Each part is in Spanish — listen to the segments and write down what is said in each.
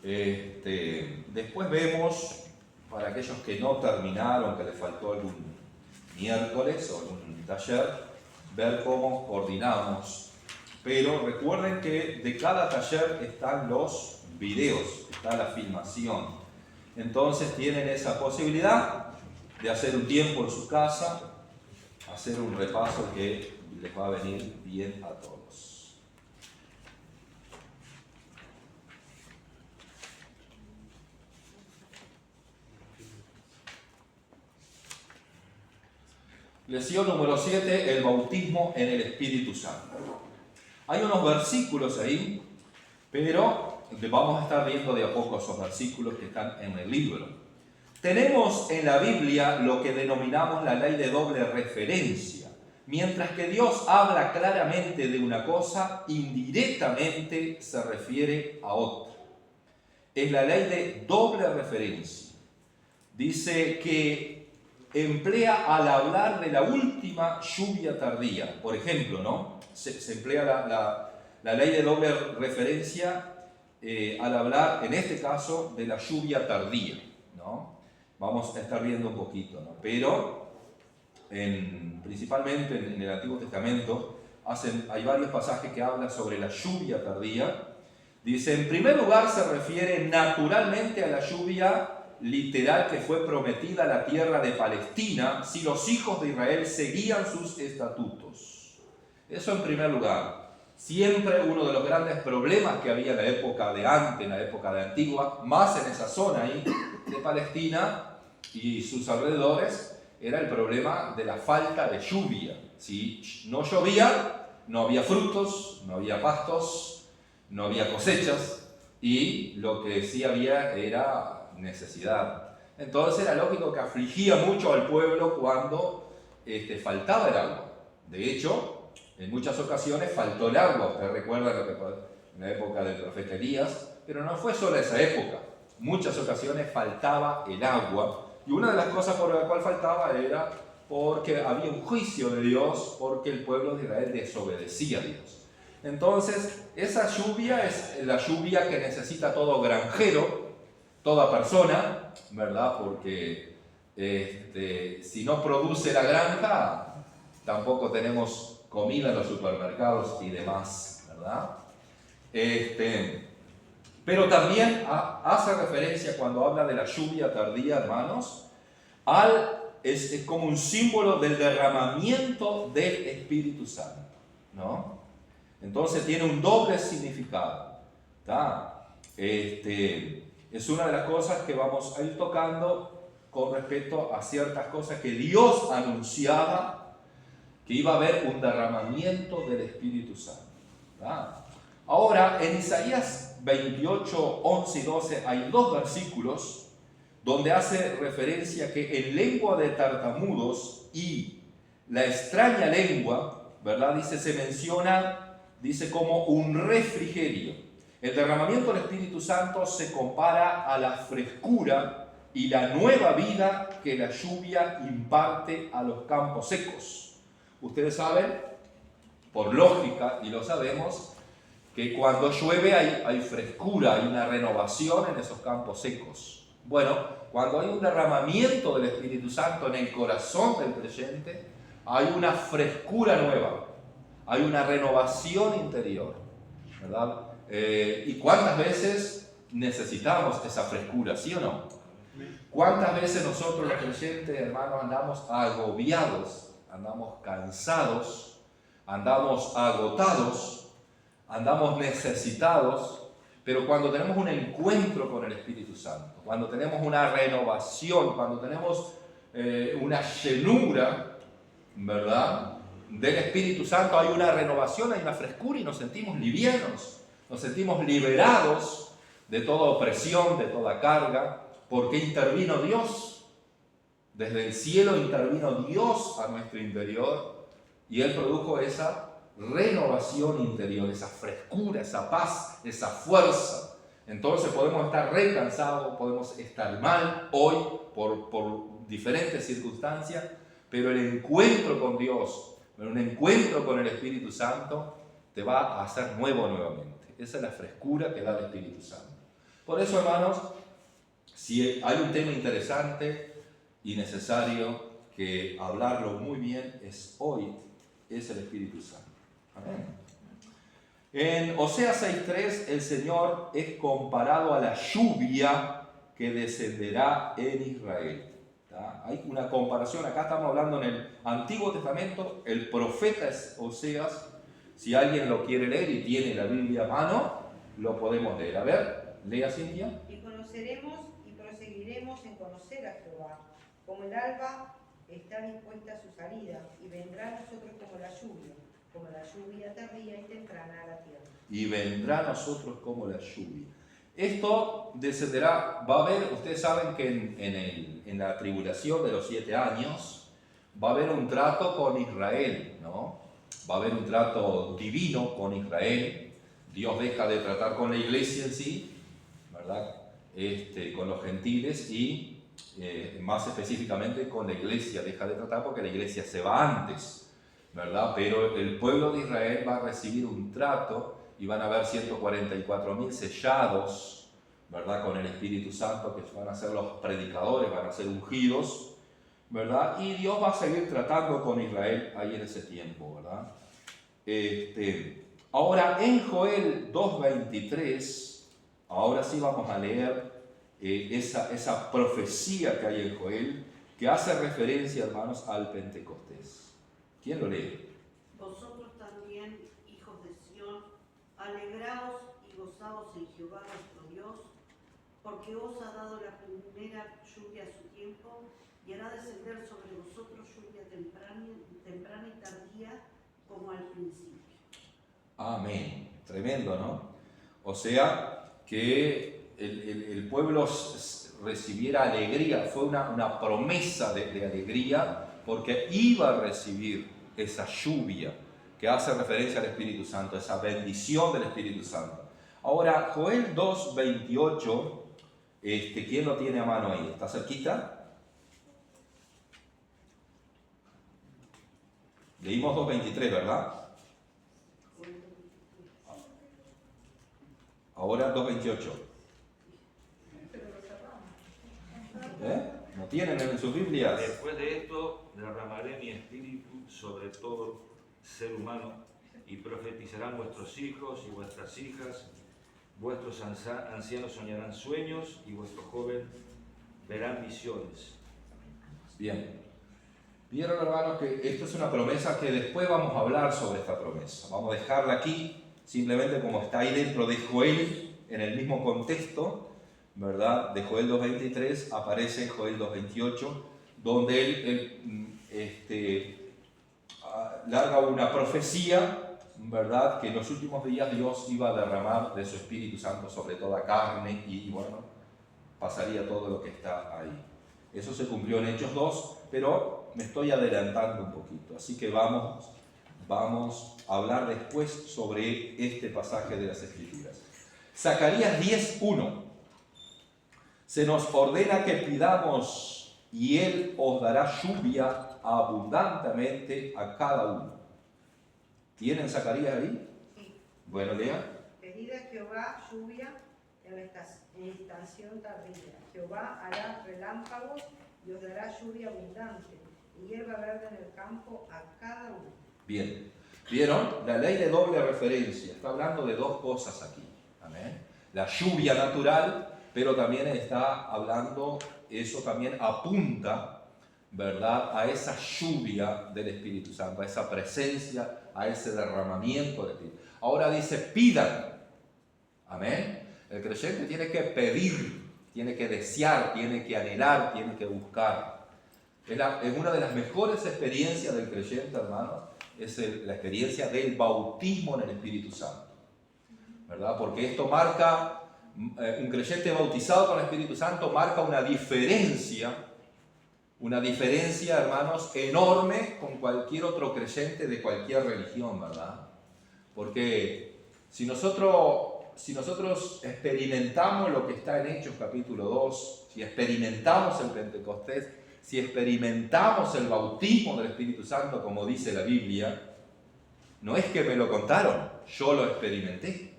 Después vemos, para aquellos que no terminaron, que les faltó algún miércoles o algún taller, ver cómo coordinamos. Pero recuerden que de cada taller están los videos, está la filmación. Entonces tienen esa posibilidad de hacer un tiempo en su casa, hacer un repaso que les va a venir bien a todos. Lección número 7, el bautismo en el Espíritu Santo. Hay unos versículos ahí, pero vamos a estar viendo de a poco esos versículos que están en el libro. Tenemos en la Biblia lo que denominamos la ley de doble referencia. Mientras que Dios habla claramente de una cosa, indirectamente se refiere a otra. Es la ley de doble referencia. Dice que emplea al hablar de la última lluvia tardía. Por ejemplo, ¿no? Se emplea la ley de doble referencia al hablar, en este caso, de la lluvia tardía, ¿no? Vamos a estar viendo un poquito, ¿no? Pero, principalmente en el Antiguo Testamento, hay varios pasajes que hablan sobre la lluvia tardía. Dice, en primer lugar se refiere naturalmente a la lluvia literal que fue prometida a la tierra de Palestina si los hijos de Israel seguían sus estatutos. Eso en primer lugar. Siempre uno de los grandes problemas que había en la época de antes, en la época de Antigua, más en esa zona ahí de Palestina y sus alrededores, era el problema de la falta de lluvia. Si no llovía, no había frutos, no había pastos, no había cosechas, y lo que sí había era necesidad. Entonces era lógico que afligía mucho al pueblo cuando faltaba el agua. De hecho, en muchas ocasiones faltó el agua. Ustedes recuerdan lo que en la época del profeta Elías, pero no fue solo esa época. Muchas ocasiones faltaba el agua, y una de las cosas por la cual faltaba era porque había un juicio de Dios, porque el pueblo de Israel desobedecía a Dios. Entonces, esa lluvia es la lluvia que necesita todo granjero, toda persona, ¿verdad? Porque si no produce la granja, tampoco tenemos comida en los supermercados y demás, ¿verdad? Pero también hace referencia, cuando habla de la lluvia tardía, hermanos, es como un símbolo del derramamiento del Espíritu Santo, ¿no? Entonces tiene un doble significado, ¿tá? Es una de las cosas que vamos a ir tocando con respecto a ciertas cosas que Dios anunciaba, que iba a haber un derramamiento del Espíritu Santo, ¿tá? Ahora, en Isaías 28, 11 y 12 hay dos versículos donde hace referencia que en lengua de tartamudos y la extraña lengua, ¿verdad? Se menciona, como un refrigerio. El derramamiento del Espíritu Santo se compara a la frescura y la nueva vida que la lluvia imparte a los campos secos. Ustedes saben, por lógica, y lo sabemos, que cuando llueve hay frescura, hay una renovación en esos campos secos. Bueno, cuando hay un derramamiento del Espíritu Santo en el corazón del creyente, hay una frescura nueva, hay una renovación interior, ¿verdad? ¿Y cuántas veces necesitamos esa frescura, sí o no? ¿Cuántas veces nosotros los creyentes, hermanos, andamos agobiados, andamos cansados, andamos agotados, andamos necesitados? Pero cuando tenemos un encuentro con el Espíritu Santo, cuando tenemos una renovación, cuando tenemos una llenura, ¿verdad?, del Espíritu Santo, hay una renovación, hay una frescura y nos sentimos livianos, nos sentimos liberados de toda opresión, de toda carga, porque intervino Dios. Desde el cielo intervino Dios a nuestro interior y Él produjo esa renovación interior, esa frescura, esa paz, esa fuerza. Entonces podemos estar recansados, podemos estar mal hoy por diferentes circunstancias, pero el encuentro con Dios, un encuentro con el Espíritu Santo, te va a hacer nuevo nuevamente. Esa es la frescura que da el Espíritu Santo. Por eso, hermanos, si hay un tema interesante y necesario que hablarlo muy bien, hoy es el Espíritu Santo. Amén. En Oseas 6.3 el Señor es comparado a la lluvia que descenderá en Israel. ¿Tá? Hay una comparación, acá estamos hablando en el Antiguo Testamento, el profeta es Oseas. Si alguien lo quiere leer y tiene la Biblia a mano, lo podemos leer. A ver, lea, Cintia. Y conoceremos y proseguiremos en conocer a Jehová, como el alba está dispuesta a su salida, y vendrá a nosotros como la lluvia tardía y temprana a la tierra. Y vendrá a nosotros como la lluvia. Esto descenderá, va a haber, ustedes saben que en la tribulación de los 7 años, va a haber un trato con Israel, ¿no? Va a haber un trato divino con Israel. Dios deja de tratar con la iglesia en sí, ¿verdad? Con los gentiles y más específicamente con la iglesia deja de tratar porque la iglesia se va antes, ¿verdad? Pero el pueblo de Israel va a recibir un trato y van a haber 144.000 sellados, ¿verdad? Con el Espíritu Santo, que van a ser los predicadores, van a ser ungidos, ¿verdad? Y Dios va a seguir tratando con Israel ahí en ese tiempo, ¿verdad? Ahora en Joel 2.23, ahora sí vamos a leer esa profecía que hay en Joel, que hace referencia, hermanos, al Pentecostés. ¿Quién lo lee? Vosotros también, hijos de Sión, alegraos y gozaos en Jehová nuestro Dios, porque os ha dado la primera lluvia a su tiempo, y hará descender sobre vosotros lluvia temprana y tardía, como al principio. Amén. Tremendo, ¿no? O sea, que el pueblo recibiera alegría, fue una promesa de alegría, porque iba a recibir esa lluvia que hace referencia al Espíritu Santo, esa bendición del Espíritu Santo. Ahora, Joel 2.28, ¿quién lo tiene a mano ahí? ¿Está cerquita? Leímos 2.23, ¿verdad? Ahora 2.28. ¿No tienen en sus Biblias? Después de esto derramaré mi espíritu sobre todo ser humano, y profetizarán vuestros hijos y vuestras hijas, vuestros ancianos soñarán sueños y vuestros jóvenes verán visiones. Bien. Vieron, hermanos, que esto es una promesa que después vamos a hablar sobre esta promesa. Vamos a dejarla aquí, simplemente como está ahí dentro de Joel, en el mismo contexto, ¿verdad? De Joel 2.23 aparece Joel 2.28, donde él larga una profecía, ¿verdad? Que en los últimos días Dios iba a derramar de su Espíritu Santo sobre toda carne y bueno, pasaría todo lo que está ahí. Eso se cumplió en Hechos 2, pero me estoy adelantando un poquito, así que vamos a hablar después sobre este pasaje de las Escrituras. Zacarías 10.1. Se nos ordena que pidamos y Él os dará lluvia abundantemente a cada uno. ¿Tienen Zacarías ahí? Sí. Bueno, lea. Pedid a Jehová lluvia en la estación tardía. Jehová hará relámpagos y os dará lluvia abundante, y hierba verde en el campo a cada uno. Bien. ¿Vieron? La ley de doble referencia. Está hablando de dos cosas aquí. Amén. La lluvia natural, pero también está hablando, eso también apunta, ¿verdad?, a esa lluvia del Espíritu Santo, a esa presencia, a ese derramamiento del Espíritu. Ahora dice, pidan. Amén. El creyente tiene que pedir, tiene que desear, tiene que anhelar, tiene que buscar. Es una de las mejores experiencias del creyente, hermano, es la experiencia del bautismo en el Espíritu Santo, ¿verdad? Porque esto marca, un creyente bautizado con el Espíritu Santo marca una diferencia, hermanos, enorme con cualquier otro creyente de cualquier religión, ¿verdad? Porque si nosotros experimentamos lo que está en Hechos capítulo 2, si experimentamos el Pentecostés, si experimentamos el bautismo del Espíritu Santo, como dice la Biblia, no es que me lo contaron, yo lo experimenté.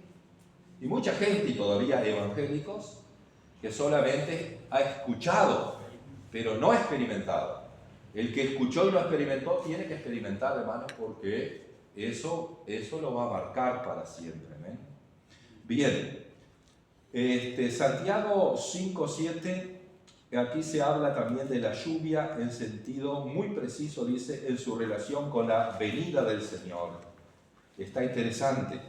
Y mucha gente, y todavía evangélicos, que solamente ha escuchado, pero no ha experimentado. El que escuchó y no experimentó tiene que experimentar, hermanos, porque eso lo va a marcar para siempre. ¿Amén? Bien, Santiago 5:7, aquí se habla también de la lluvia en sentido muy preciso, dice, en su relación con la venida del Señor. Está interesante.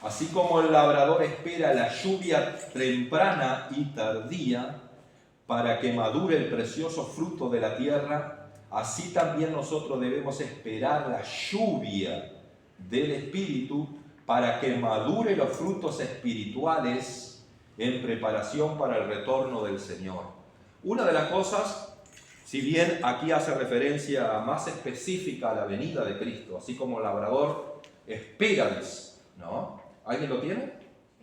Así como el labrador espera la lluvia temprana y tardía para que madure el precioso fruto de la tierra, así también nosotros debemos esperar la lluvia del Espíritu para que madure los frutos espirituales en preparación para el retorno del Señor. Una de las cosas, si bien aquí hace referencia más específica a la venida de Cristo, así como el labrador espera, dice, ¿no? ¿Alguien lo tiene?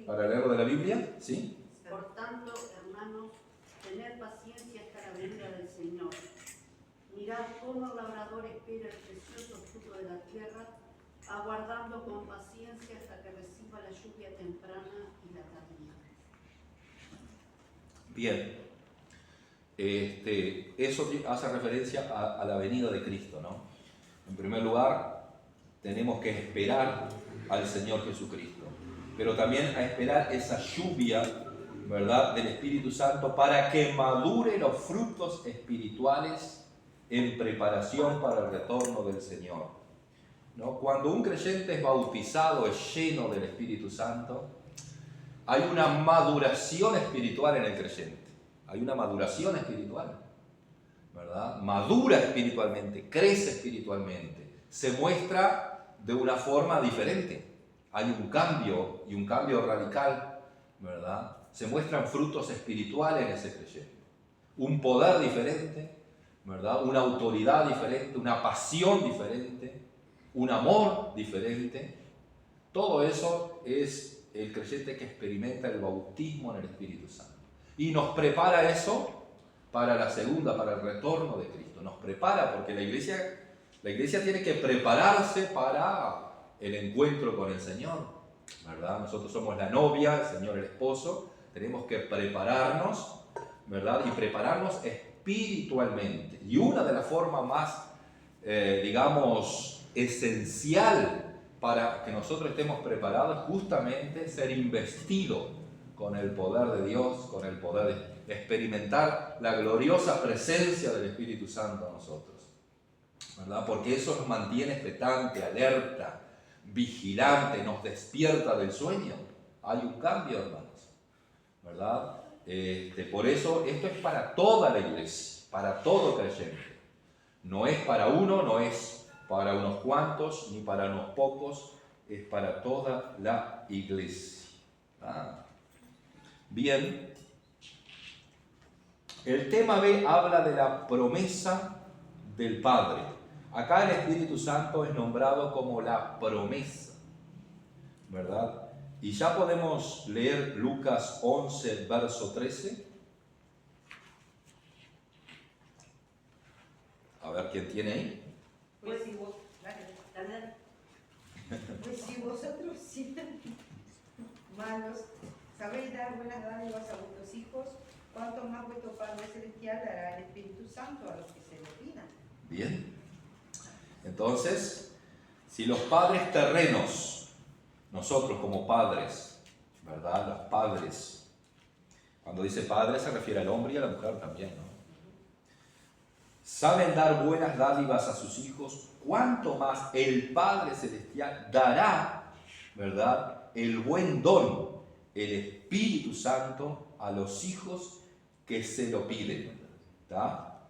¿Para leerlo de la Biblia? ¿Sí? Por tanto, hermanos, tened paciencia hasta la venida del Señor. Mirad cómo el labrador espera el precioso fruto de la tierra, aguardando con paciencia hasta que reciba la lluvia temprana y la tardía. Bien. Eso hace referencia a la venida de Cristo, ¿no? En primer lugar, tenemos que esperar al Señor Jesucristo, pero también a esperar esa lluvia, ¿verdad?, del Espíritu Santo para que madure los frutos espirituales en preparación para el retorno del Señor, ¿no? Cuando un creyente es bautizado, es lleno del Espíritu Santo, hay una maduración espiritual en el creyente. Hay una maduración espiritual, ¿verdad? Madura espiritualmente, crece espiritualmente, se muestra de una forma diferente. Hay un cambio, y un cambio radical, ¿verdad? Se muestran frutos espirituales en ese creyente. Un poder diferente, ¿verdad? Una autoridad diferente, una pasión diferente, un amor diferente. Todo eso es el creyente que experimenta el bautismo en el Espíritu Santo. Y nos prepara eso para la segunda, para el retorno de Cristo. Nos prepara porque la iglesia tiene que prepararse para el encuentro con el Señor, ¿verdad? Nosotros somos la novia, el Señor el esposo. Tenemos que prepararnos, ¿verdad? Y prepararnos espiritualmente. Y una de las formas más, digamos, esencial para que nosotros estemos preparados es justamente ser investidos con el poder de Dios, con el poder de experimentar la gloriosa presencia del Espíritu Santo en nosotros, ¿verdad? Porque eso nos mantiene expectante, alerta, vigilante, nos despierta del sueño. Hay un cambio, hermanos, ¿verdad? Por eso esto es para toda la iglesia, para todo creyente. No es para uno, no es para unos cuantos, ni para unos pocos, es para toda la iglesia. Bien, el tema B habla de la promesa del Padre. Acá el Espíritu Santo es nombrado como la promesa, ¿verdad? Y ya podemos leer Lucas 11, verso 13. A ver quién tiene ahí. Pues si vosotros siendo malos sabéis dar buenas dádivas a vuestros hijos, ¿cuánto más vuestro Padre Celestial dará el Espíritu Santo a los que se lo pidan? Bien. Entonces, si los padres terrenos, nosotros como padres, ¿verdad? Los padres, cuando dice padre se refiere al hombre y a la mujer también, ¿no? Saben dar buenas dádivas a sus hijos, ¿cuánto más el Padre Celestial dará, ¿verdad?, el buen don, el Espíritu Santo, a los hijos que se lo piden, ¿está?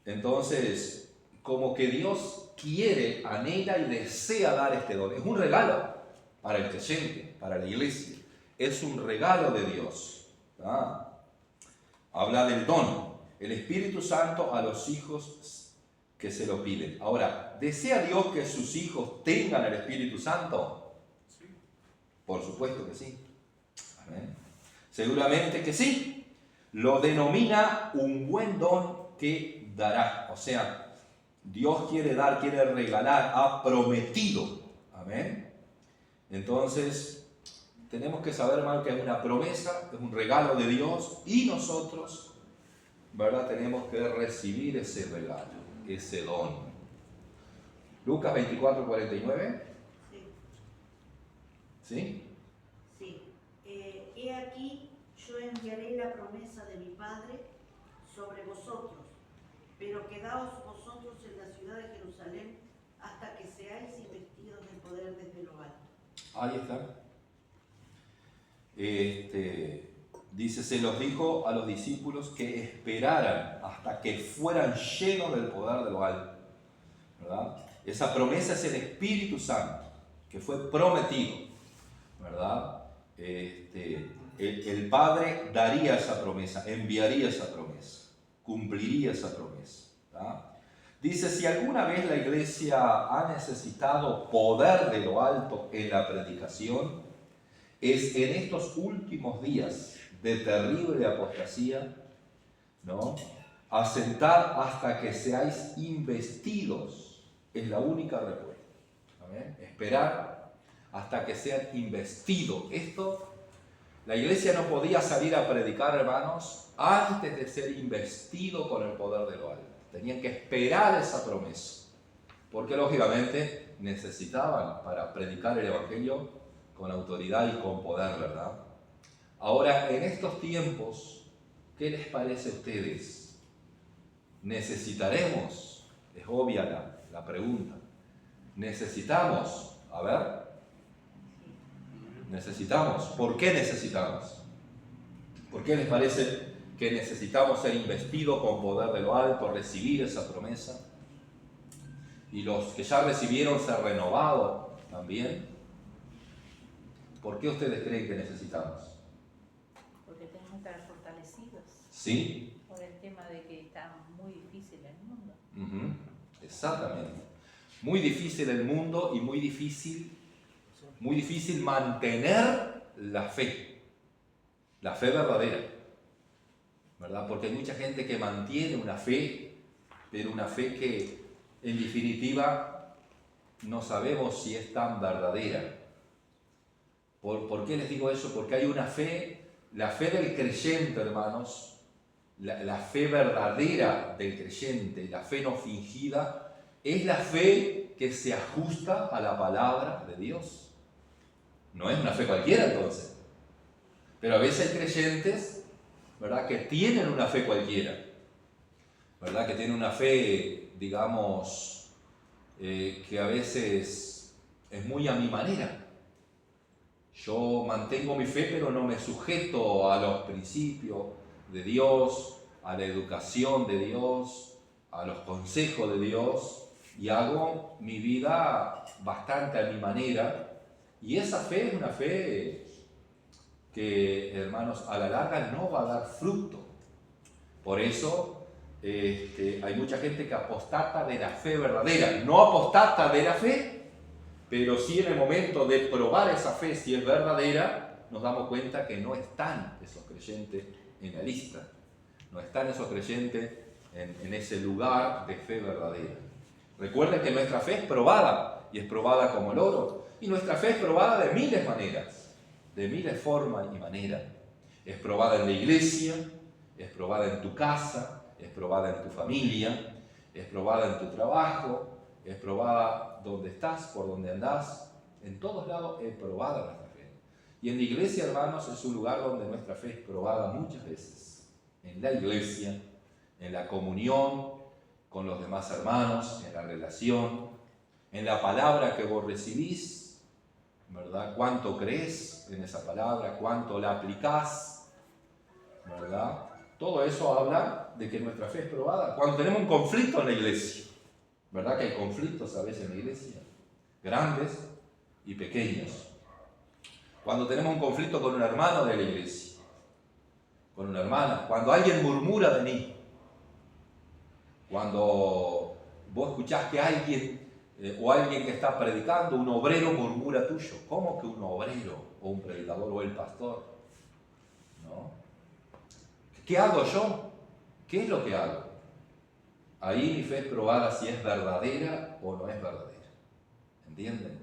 Entonces, como que Dios quiere, anhela y desea dar este don. Es un regalo para el creyente, para la iglesia. Es un regalo de Dios, ¿está? Habla del don, el Espíritu Santo a los hijos que se lo piden. Ahora, ¿desea Dios que sus hijos tengan el Espíritu Santo? Sí. Por supuesto que sí. Amén. Seguramente que sí. Lo denomina un buen don que dará. O sea, Dios quiere dar, quiere regalar, ha prometido. Amén. Entonces, tenemos que saber, hermano, que es una promesa, es un regalo de Dios y nosotros, ¿verdad? Tenemos que recibir ese regalo, ese don. Lucas 24, 49. ¿Sí? Sí. He aquí, yo enviaré la promesa de mi Padre sobre vosotros, pero quedaos vosotros en la ciudad de Jerusalén hasta que seáis investidos del poder desde lo alto. Ahí está. Dice, se los dijo a los discípulos que esperaran hasta que fueran llenos del poder de lo alto, ¿verdad? Esa promesa es el Espíritu Santo, que fue prometido, ¿verdad? El Padre daría esa promesa, enviaría esa promesa, cumpliría esa promesa, ¿verdad? Dice, si alguna vez la iglesia ha necesitado poder de lo alto en la predicación, es en estos últimos días de terrible apostasía, ¿no? Asentar hasta que seáis investidos es la única respuesta. ¿Amén? Esperar hasta que sean investidos. Esto, la iglesia no podía salir a predicar, hermanos, antes de ser investido con el poder de lo alto. Tenían que esperar esa promesa, porque lógicamente necesitaban para predicar el evangelio con autoridad y con poder, ¿verdad? Ahora, en estos tiempos, ¿qué les parece a ustedes? ¿Necesitaremos? Es obvia la pregunta. ¿Necesitamos? A ver. ¿Necesitamos? ¿Por qué necesitamos? ¿Por qué les parece que necesitamos ser investidos con poder de lo alto, recibir esa promesa? Y los que ya recibieron ser renovados también. ¿Por qué ustedes creen que necesitamos? Porque tenemos que estar fortalecidos. ¿Sí? Por el tema de que está muy difícil el mundo. Exactamente. Muy difícil el mundo y muy difícil mantener la fe verdadera, ¿verdad? Porque hay mucha gente que mantiene una fe, pero una fe que en definitiva no sabemos si es tan verdadera. ¿Por qué les digo eso? Porque hay una fe, la fe del creyente, hermanos, la fe verdadera del creyente, la fe no fingida, es la fe que se ajusta a la palabra de Dios. No es una fe cualquiera entonces. Pero a veces hay creyentes, ¿verdad?, que tienen una fe cualquiera, ¿verdad?, que tienen una fe, digamos, que a veces es muy a mi manera. Yo mantengo mi fe, pero no me sujeto a los principios de Dios, a la educación de Dios, a los consejos de Dios, y hago mi vida bastante a mi manera. Y esa fe es una fe que, hermanos, a la larga no va a dar fruto. Por eso hay mucha gente que apostata de la fe verdadera. No apostata de la fe, pero sí en el momento de probar esa fe, si es verdadera, nos damos cuenta que no están esos creyentes en la lista. No están esos creyentes en ese lugar de fe verdadera. Recuerden que nuestra fe es probada, y es probada como el oro. Y nuestra fe es probada de miles maneras, de miles formas y maneras. Es probada en la iglesia, es probada en tu casa, es probada en tu familia, es probada en tu trabajo, es probada donde estás, por donde andás. En todos lados es probada nuestra fe. Y en la iglesia, hermanos, es un lugar donde nuestra fe es probada muchas veces. En la iglesia, en la comunión con los demás hermanos, en la relación, en la palabra que vos recibís, ¿verdad? ¿Cuánto crees en esa palabra? ¿Cuánto la aplicás? ¿Verdad? Todo eso habla de que nuestra fe es probada. Cuando tenemos un conflicto en la iglesia, ¿verdad que hay conflictos a veces en la iglesia? Grandes y pequeños. Cuando tenemos un conflicto con un hermano de la iglesia, con una hermana, cuando alguien murmura de mí, cuando vos escuchás que alguien o alguien que está predicando, un obrero murmura tuyo. ¿Cómo que un obrero o un predicador o el pastor? ¿No? ¿Qué hago yo? ¿Qué es lo que hago? Ahí mi fe es probada si es verdadera o no es verdadera. ¿Entienden?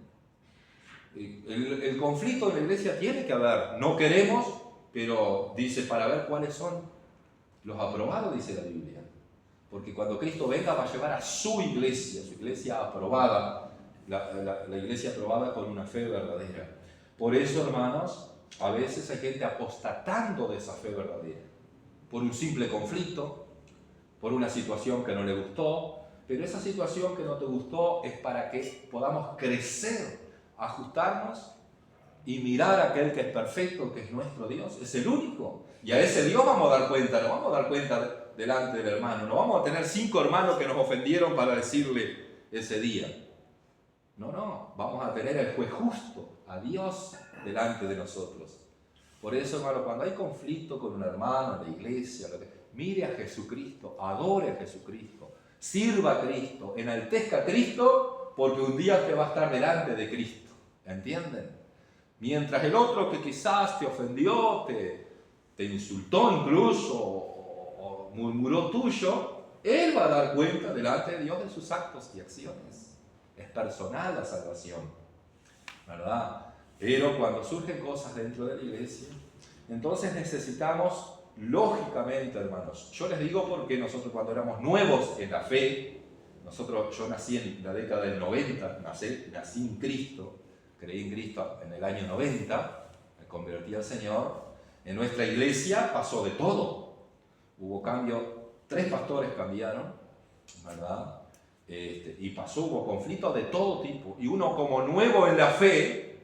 El conflicto en la iglesia tiene que haber. No queremos, pero dice para ver cuáles son los aprobados, dice la Biblia. Porque cuando Cristo venga va a llevar a su iglesia aprobada, la iglesia aprobada con una fe verdadera. Por eso, hermanos, a veces hay gente apostatando de esa fe verdadera. Por un simple conflicto, por una situación que no le gustó, pero esa situación que no te gustó es para que podamos crecer, ajustarnos y mirar a aquel que es perfecto, que es nuestro Dios, es el único. Y a ese Dios vamos a dar cuenta, no vamos a dar cuenta delante del hermano, no vamos a tener 5 hermanos que nos ofendieron para decirle ese día. No, vamos a tener al juez justo, a Dios delante de nosotros. Por eso, hermano, cuando hay conflicto con un hermano en la iglesia, mire a Jesucristo, adore a Jesucristo, sirva a Cristo, enaltezca a Cristo, porque un día usted va a estar delante de Cristo. ¿Entienden? Mientras el otro que quizás te ofendió, te insultó incluso, o murmuró tuyo, él va a dar cuenta delante de Dios de sus actos y acciones. Es personal la salvación, ¿verdad? Pero cuando surgen cosas dentro de la iglesia, entonces necesitamos, lógicamente, hermanos, yo les digo porque nosotros cuando éramos nuevos en la fe, yo nací en la década del 90, nací en Cristo, creí en Cristo en el año 90, me convertí al Señor. En nuestra iglesia pasó de todo, hubo cambio, 3 pastores cambiaron, ¿verdad? Y hubo conflictos de todo tipo, y uno como nuevo en la fe,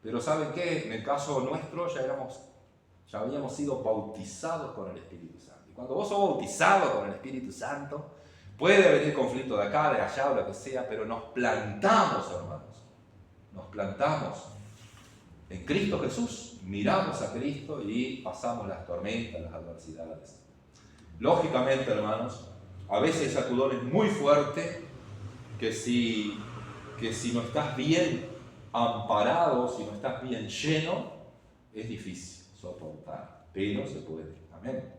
pero ¿saben qué? En el caso nuestro ya habíamos sido bautizados con el Espíritu Santo. Y cuando vos sos bautizado con el Espíritu Santo, puede venir conflicto de acá, de allá, o lo que sea, pero nos plantamos, hermanos, nos plantamos en Cristo Jesús, miramos a Cristo y pasamos las tormentas, las adversidades. Lógicamente, hermanos, a veces el sacudón es muy fuerte, que si no estás bien amparado, si no estás bien lleno, es difícil soportar, pero se puede. Amén.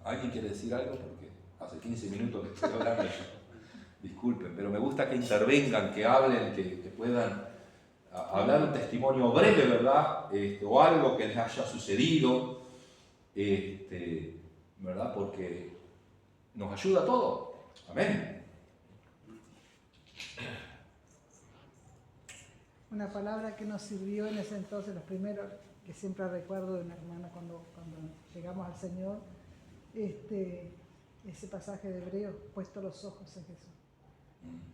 ¿Alguien quiere decir algo? Porque hace 15 minutos que estoy hablando yo. Disculpen, pero me gusta que intervengan, que hablen, que puedan hablar un testimonio breve, ¿verdad? O algo que les haya sucedido, ¿verdad? Porque nos ayuda a todo. Amén. Una palabra que nos sirvió en ese entonces, los primeros que siempre recuerdo de una hermana cuando llegamos al Señor, ese pasaje de Hebreos, puesto los ojos en Jesús.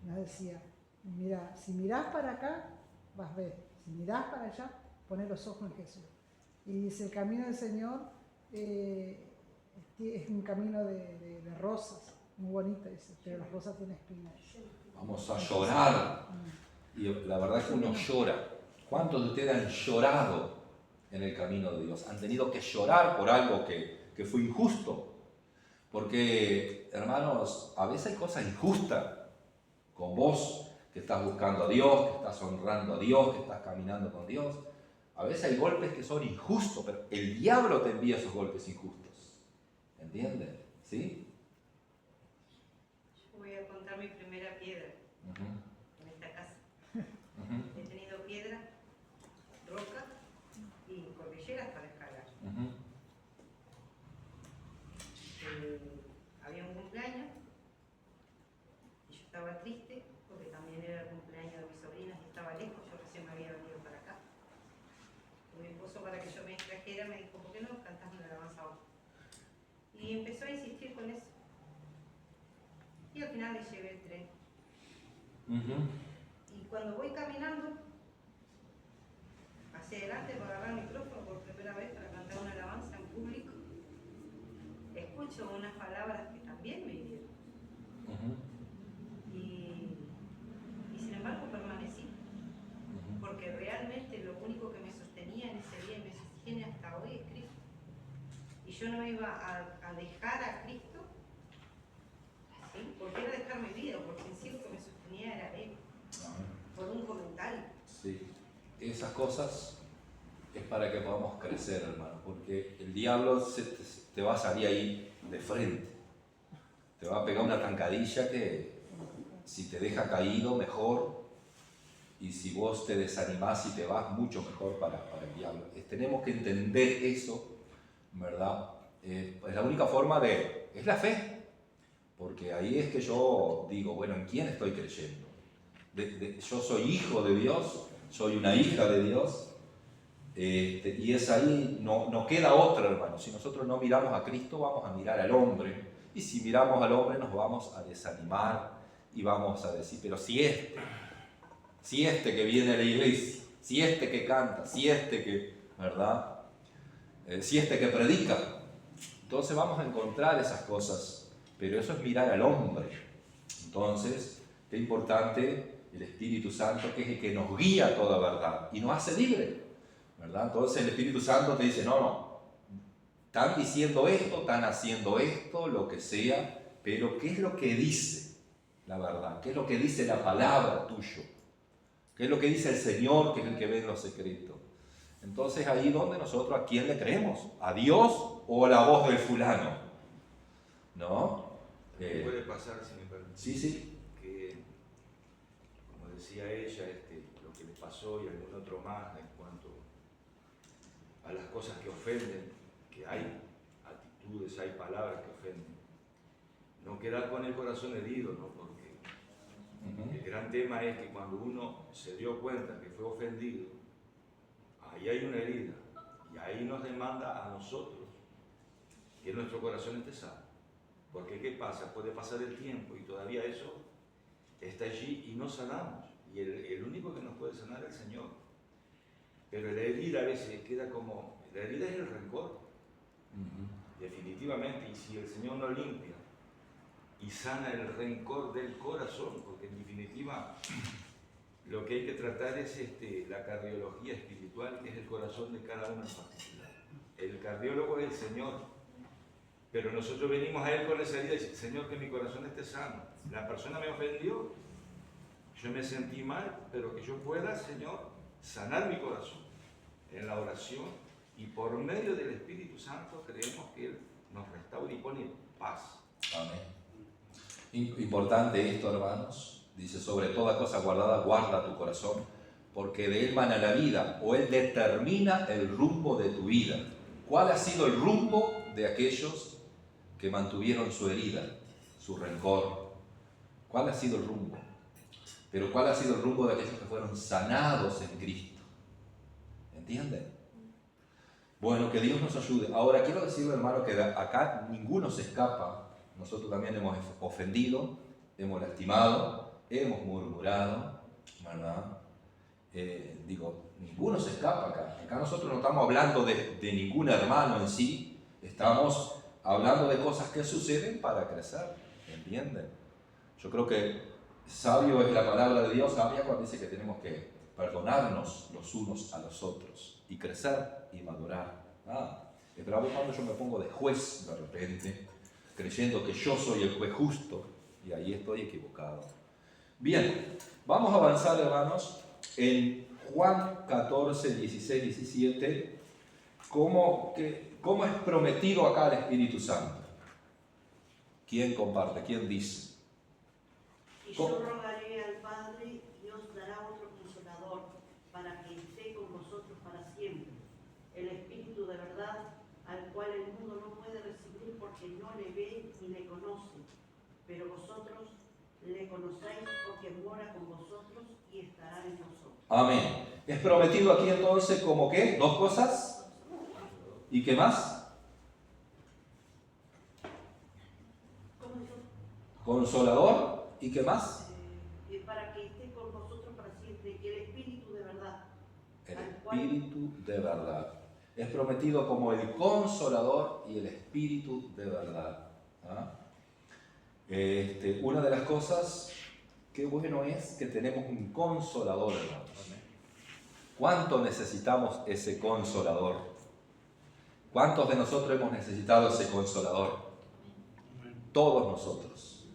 Nos decía, mira, si mirás para acá, vas a ver, si mirás para allá, poné los ojos en Jesús. Y dice, el camino del Señor es un camino de rosas, muy bonito, dice, pero las rosas tienen espinas. Vamos a llorar. Y la verdad es que uno llora. ¿Cuántos de ustedes han llorado en el camino de Dios? Han tenido que llorar por algo que fue injusto. Porque, hermanos, a veces hay cosas injustas con vos, que estás buscando a Dios, que estás honrando a Dios, que estás caminando con Dios. A veces hay golpes que son injustos, pero el diablo te envía esos golpes injustos. ¿Entienden? ¿Sí? Yo voy a contar mi primera piedra en esta casa. He tenido piedra, roca y cordilleras para escalar. Había un cumpleaños y yo estaba triste porque también era el cumpleaños de mis sobrinas y estaba lejos, yo recién me había venido para acá. Y mi esposo, para que yo me distrajera, me dijo, ¿por qué no cantás una alabanza ahora? Y empezó a insistir con eso. Y al final le llevé el tren. Y cuando voy caminando hacia adelante para agarrar el micrófono por primera vez para cantar una alabanza en público, escucho unas palabras que también me hirieron. Y sin embargo permanecí, porque realmente lo único que me sostenía en ese día y me sostiene hasta hoy es Cristo. Y yo no iba a dejar a Cristo, ¿sí? Porque era dejar mi vida, porque en sí lo que me sostenía era Él, por un comentario. Sí, esas cosas es para que podamos crecer, hermano, porque el diablo te va a salir ahí de frente, te va a pegar una tancadilla que si te deja caído, mejor. y si vos te desanimás y te vas, mucho mejor para el diablo. Tenemos que entender eso, ¿verdad? Es la única forma es la fe, porque ahí es que yo digo, bueno, ¿en quién estoy creyendo? Yo soy hijo de Dios, soy una hija de Dios, y es ahí, no queda otra, hermano. Si nosotros no miramos a Cristo, vamos a mirar al hombre, y si miramos al hombre nos vamos a desanimar y vamos a decir, pero si este que viene a la iglesia, si este que canta, si este que, ¿verdad? Si este que predica, entonces vamos a encontrar esas cosas, pero eso es mirar al hombre. Entonces, qué importante el Espíritu Santo, que es el que nos guía a toda verdad y nos hace libre, ¿verdad? Entonces el Espíritu Santo te dice, no, están diciendo esto, están haciendo esto, lo que sea, pero ¿qué es lo que dice la verdad? ¿Qué es lo que dice la palabra tuya? ¿Qué es lo que dice el Señor, que es el que ve en lo secreto? Entonces ahí donde nosotros, ¿a quién le creemos? ¿A Dios o a la voz del fulano? ¿No? Puede pasar, si me permite, Sí. que, como decía ella, lo que le pasó y algún otro más en cuanto a las cosas que ofenden, que hay actitudes, hay palabras que ofenden. No quedar con el corazón herido, ¿no? Porque el gran tema es que cuando uno se dio cuenta que fue ofendido, ahí hay una herida y ahí nos demanda a nosotros que nuestro corazón esté sano. Porque ¿qué pasa? Puede pasar el tiempo y todavía eso está allí y no sanamos. Y el único que nos puede sanar es el Señor. Pero la herida a veces queda como... La herida es el rencor, definitivamente. Y si el Señor no limpia y sana el rencor del corazón, porque en definitiva lo que hay que tratar es la cardiología espiritual, que es el corazón de cada uno en particular. El cardiólogo es el Señor. Pero nosotros venimos a Él con esa herida y decimos, Señor, que mi corazón esté sano. La persona me ofendió, yo me sentí mal, pero que yo pueda, Señor, sanar mi corazón en la oración y por medio del Espíritu Santo creemos que Él nos restaura y pone paz. Amén. Importante esto, hermanos. Dice, sobre toda cosa guardada, guarda tu corazón, porque de él mana la vida, o él determina el rumbo de tu vida. ¿Cuál ha sido el rumbo de aquellos que mantuvieron su herida, su rencor? ¿Cuál ha sido el rumbo? Pero ¿cuál ha sido el rumbo de aquellos que fueron sanados en Cristo? ¿Entienden? Bueno, que Dios nos ayude. Ahora quiero decirle, hermano, que acá ninguno se escapa. Nosotros también hemos ofendido, hemos lastimado, hemos murmurado, ¿verdad? Ninguno se escapa acá. Acá nosotros no estamos hablando de ningún hermano en sí, estamos hablando de cosas que suceden para crecer, ¿entienden? Yo creo que sabio es la palabra de Dios, sabia cuando dice que tenemos que perdonarnos los unos a los otros y crecer y madurar. Es bravo cuando yo me pongo de juez de repente, creyendo que yo soy el juez justo, y ahí estoy equivocado. Bien, vamos a avanzar, hermanos, en Juan 14, 16, 17, cómo es prometido acá el Espíritu Santo. ¿Quién comparte? ¿Quién dice? Y yo rogaré al Padre y os dará otro consolador para que esté con vosotros para siempre, el Espíritu de verdad, al cual el mundo no puede recibir porque no le ve ni le conoce, pero vosotros le conocéis porque mora con vosotros y estará en vosotros. Amén. Es prometido aquí entonces como ¿qué? ¿Dos cosas? ¿Y qué más? Consolador. ¿Y qué más? Para que esté con vosotros para siempre, que el Espíritu de verdad. El Espíritu de verdad. Es prometido como el Consolador y el Espíritu de verdad. Una de las cosas, qué bueno es que tenemos un Consolador, hermanos. ¿Cuánto necesitamos ese Consolador? ¿Cuántos de nosotros hemos necesitado ese Consolador? Todos nosotros.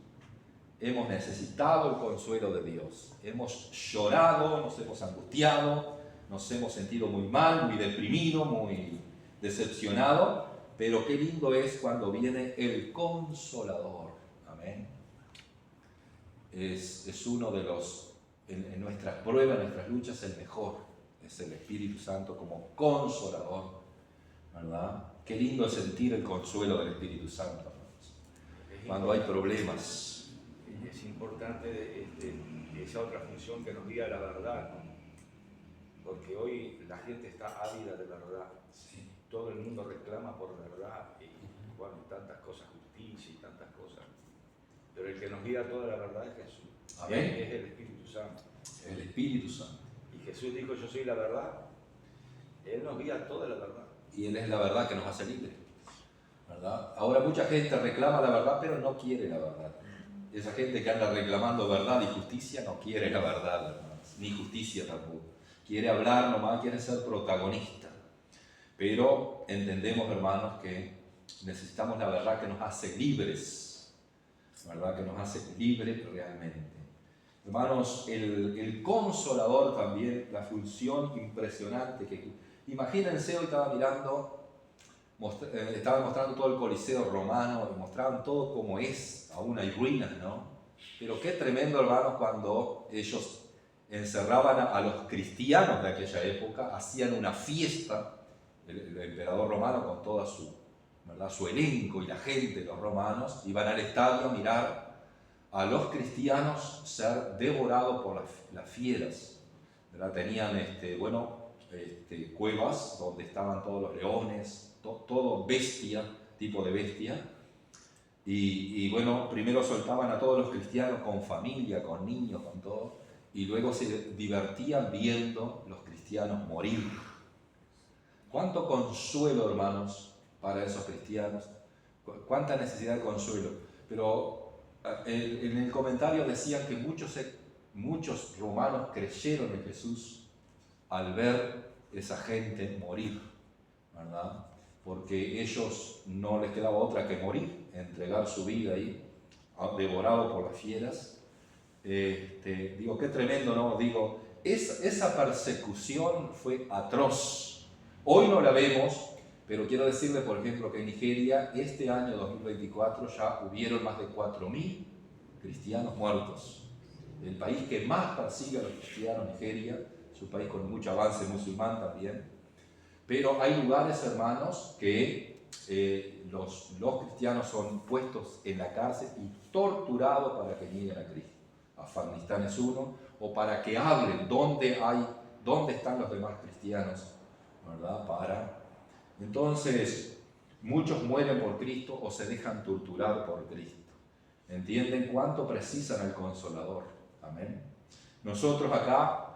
Hemos necesitado el consuelo de Dios. Hemos llorado, nos hemos angustiado, nos hemos sentido muy mal, muy deprimido, muy decepcionado, pero qué lindo es cuando viene el Consolador. Amén. Es uno de los en nuestras pruebas, en nuestras luchas, el mejor es el Espíritu Santo como consolador, ¿verdad? Qué lindo es sentir el consuelo del Espíritu Santo, hermanos, cuando hay problemas. Es importante esa otra función que nos guía la verdad, ¿no? Porque hoy la gente está ávida de verdad. Sí. Todo el mundo reclama por verdad y bueno, tantas cosas, justicia y tantas cosas. Pero el que nos guía toda la verdad es Jesús. Amén. Es el Espíritu Santo. El Espíritu Santo. Y Jesús dijo, yo soy la verdad. Él nos guía toda la verdad. Y Él es la verdad que nos hace libres, ¿verdad? Ahora mucha gente reclama la verdad, pero no quiere la verdad. Esa gente que anda reclamando verdad y justicia no quiere la verdad, hermanos, ni justicia tampoco. Quiere hablar nomás, quiere ser protagonista. Pero entendemos, hermanos, que necesitamos la verdad que nos hace libres, ¿verdad? Que nos hace libres realmente. Hermanos, el consolador también, la función impresionante que... Imagínense, hoy estaba mirando, estaban mostrando todo el Coliseo romano, y mostraban todo como es, aún hay ruinas, ¿no? Pero qué tremendo, hermanos, cuando ellos encerraban a los cristianos de aquella época, hacían una fiesta, el emperador romano con toda su, ¿verdad?, su elenco y la gente, los romanos, iban al estadio a mirar a los cristianos ser devorados por las fieras, ¿verdad? Tenían cuevas donde estaban todos los leones, todo bestia, tipo de bestia, y bueno, primero soltaban a todos los cristianos con familia, con niños, con todo, y luego se divertían viendo los cristianos morir. ¿Cuánto consuelo, hermanos, para esos cristianos? ¿Cuánta necesidad de consuelo? Pero en el comentario decían que muchos romanos creyeron en Jesús al ver esa gente morir, ¿verdad? Porque ellos no les quedaba otra que morir, entregar su vida ahí, devorado por las fieras. Digo, qué tremendo, ¿no? Digo, esa persecución fue atroz. Hoy no la vemos, pero quiero decirle, por ejemplo, que en Nigeria, este año 2024, ya hubieron más de 4.000 cristianos muertos. El país que más persigue a los cristianos, Nigeria, es un país con mucho avance musulmán también. Pero hay lugares, hermanos, que los cristianos son puestos en la cárcel y torturados para que nieguen a Cristo. Afganistán es uno, o para que hablen dónde están los demás cristianos, ¿verdad? Entonces, muchos mueren por Cristo o se dejan torturar por Cristo. ¿Entienden cuánto precisan al Consolador? Amén. Nosotros acá,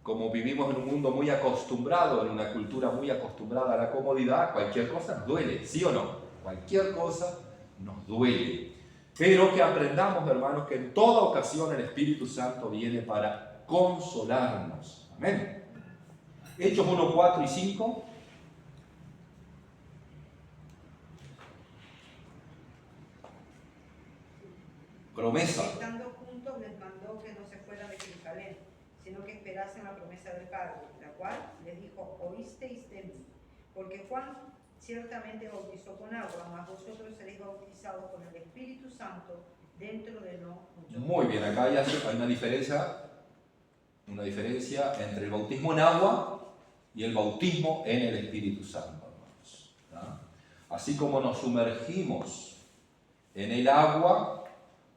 como vivimos en un mundo muy acostumbrado, en una cultura muy acostumbrada a la comodidad, cualquier cosa nos duele, ¿sí o no? Cualquier cosa nos duele. Pero que aprendamos, hermanos, que en toda ocasión el Espíritu Santo viene para consolarnos. Amén. Hechos 1, 4 y 5. Promesa. Estando juntos les mandó que no se fueran de Jerusalén, sino que esperasen la promesa del Padre, la cual les dijo, oísteis de mí, porque Juan ciertamente bautizó con agua, mas vosotros seréis bautizados con el Espíritu Santo dentro de no mucho tiempo. Muy bien, acá hay una diferencia entre el bautismo en agua y el bautismo en el Espíritu Santo, hermanos, ¿no? Así como nos sumergimos en el agua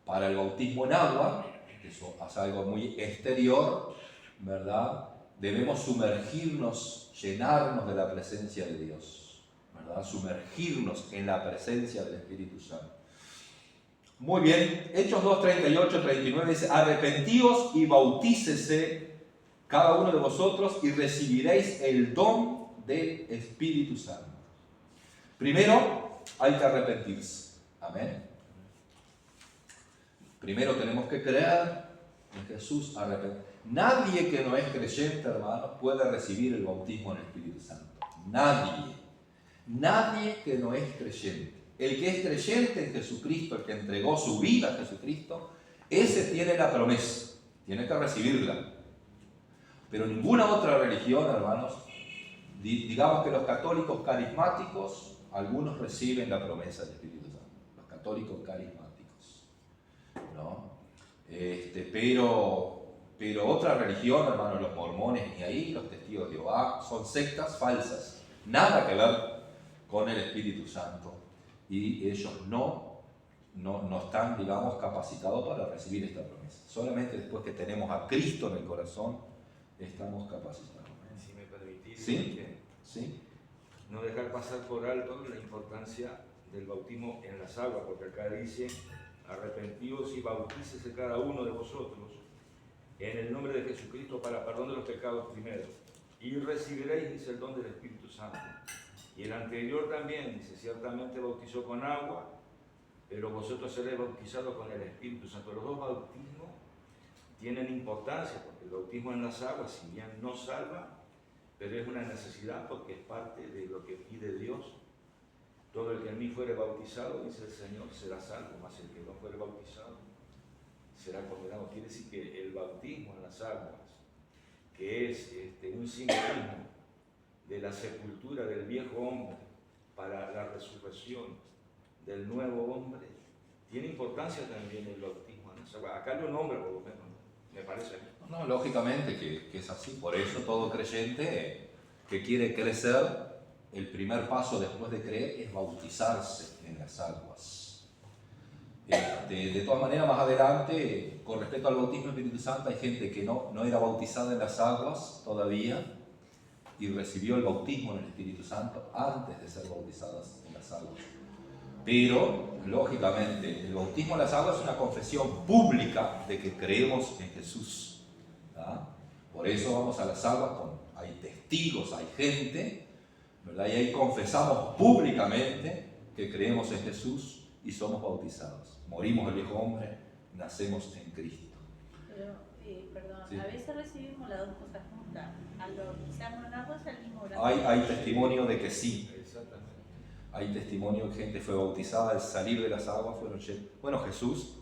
para el bautismo en agua, que eso es algo muy exterior, ¿verdad? Debemos sumergirnos, llenarnos de la presencia de Dios, ¿verdad? Sumergirnos en la presencia del Espíritu Santo. Muy bien, Hechos 2, 38, 39 dice, arrepentíos y bautícese cada uno de vosotros y recibiréis el don del Espíritu Santo. Primero hay que arrepentirse. Amén. Primero tenemos que creer en Jesús, arrepentir. Nadie que no es creyente, hermanos, puede recibir el bautismo en el Espíritu Santo. Nadie. Nadie que no es creyente. El que es creyente en Jesucristo, el que entregó su vida a Jesucristo, ese tiene la promesa, tiene que recibirla. Pero ninguna otra religión, hermanos, digamos que los católicos carismáticos, algunos reciben la promesa del Espíritu Santo. Los católicos carismáticos, ¿no? Pero Pero otra religión, hermanos, los mormones ni ahí, los testigos de Jehová, son sectas falsas. Nada que ver con el Espíritu Santo. Y ellos no están, digamos, capacitados para recibir esta promesa. Solamente después que tenemos a Cristo en el corazón, estamos capacitados. Si me permitís, ¿Sí? ¿Sí? no dejar pasar por alto la importancia del bautismo en las aguas, porque acá dice, arrepentíos y bautícese cada uno de vosotros en el nombre de Jesucristo para perdón de los pecados primero, y recibiréis, dice, el don del Espíritu Santo. Y el anterior también dice, ciertamente bautizó con agua, pero vosotros seréis bautizados con el Espíritu Santo. Los dos bautismos tienen importancia, porque el bautismo en las aguas, si bien no salva, pero es una necesidad porque es parte de lo que pide Dios. Todo el que en mí fuere bautizado, dice el Señor, será salvo, mas el que no fuere bautizado será condenado. Quiere decir que el bautismo en las aguas, que es un simbolismo de la sepultura del viejo hombre para la resurrección del nuevo hombre, tiene importancia también el bautismo en las aguas. Acá lo nombra por lo menos, me parece. No, lógicamente que es así. Por eso todo creyente que quiere crecer, el primer paso después de creer es bautizarse en las aguas. De todas maneras, más adelante, con respecto al bautismo del Espíritu Santo, hay gente que no era bautizada en las aguas todavía y recibió el bautismo en el Espíritu Santo antes de ser bautizadas en las aguas. Pero, lógicamente, el bautismo en las aguas es una confesión pública de que creemos en Jesús. ¿Verdad? Por eso vamos a las aguas, hay testigos, hay gente, ¿verdad? Y ahí confesamos públicamente que creemos en Jesús y somos bautizados. Morimos el viejo hombre, nacemos en Cristo. Pero, perdón, Sí. a veces recibimos las dos cosas juntas. Al bautizarnos en agua salimos orando. Hay testimonio de que sí. Exactamente. Hay testimonio de que gente fue bautizada al salir de las aguas. Bueno, Jesús,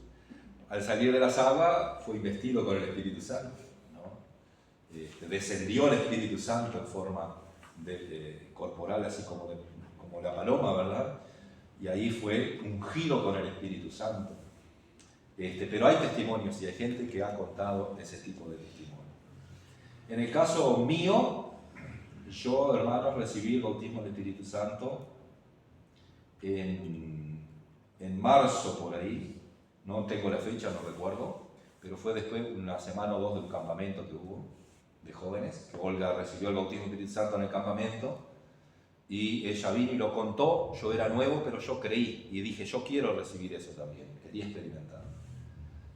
al salir de las aguas, fue investido con el Espíritu Santo, ¿no? Descendió el Espíritu Santo en forma corporal, así como la paloma, ¿verdad? Y ahí fue ungido con el Espíritu Santo. Pero hay testimonios y hay gente que ha contado ese tipo de testimonios. En el caso mío, yo, hermanos, recibí el bautismo del Espíritu Santo en marzo por ahí, no tengo la fecha, no recuerdo, pero fue después, una semana o dos de un campamento que hubo de jóvenes, que Olga recibió el bautismo del Espíritu Santo en el campamento, y ella vino y lo contó. Yo era nuevo, pero yo creí y dije, yo quiero recibir eso también, quería experimentar.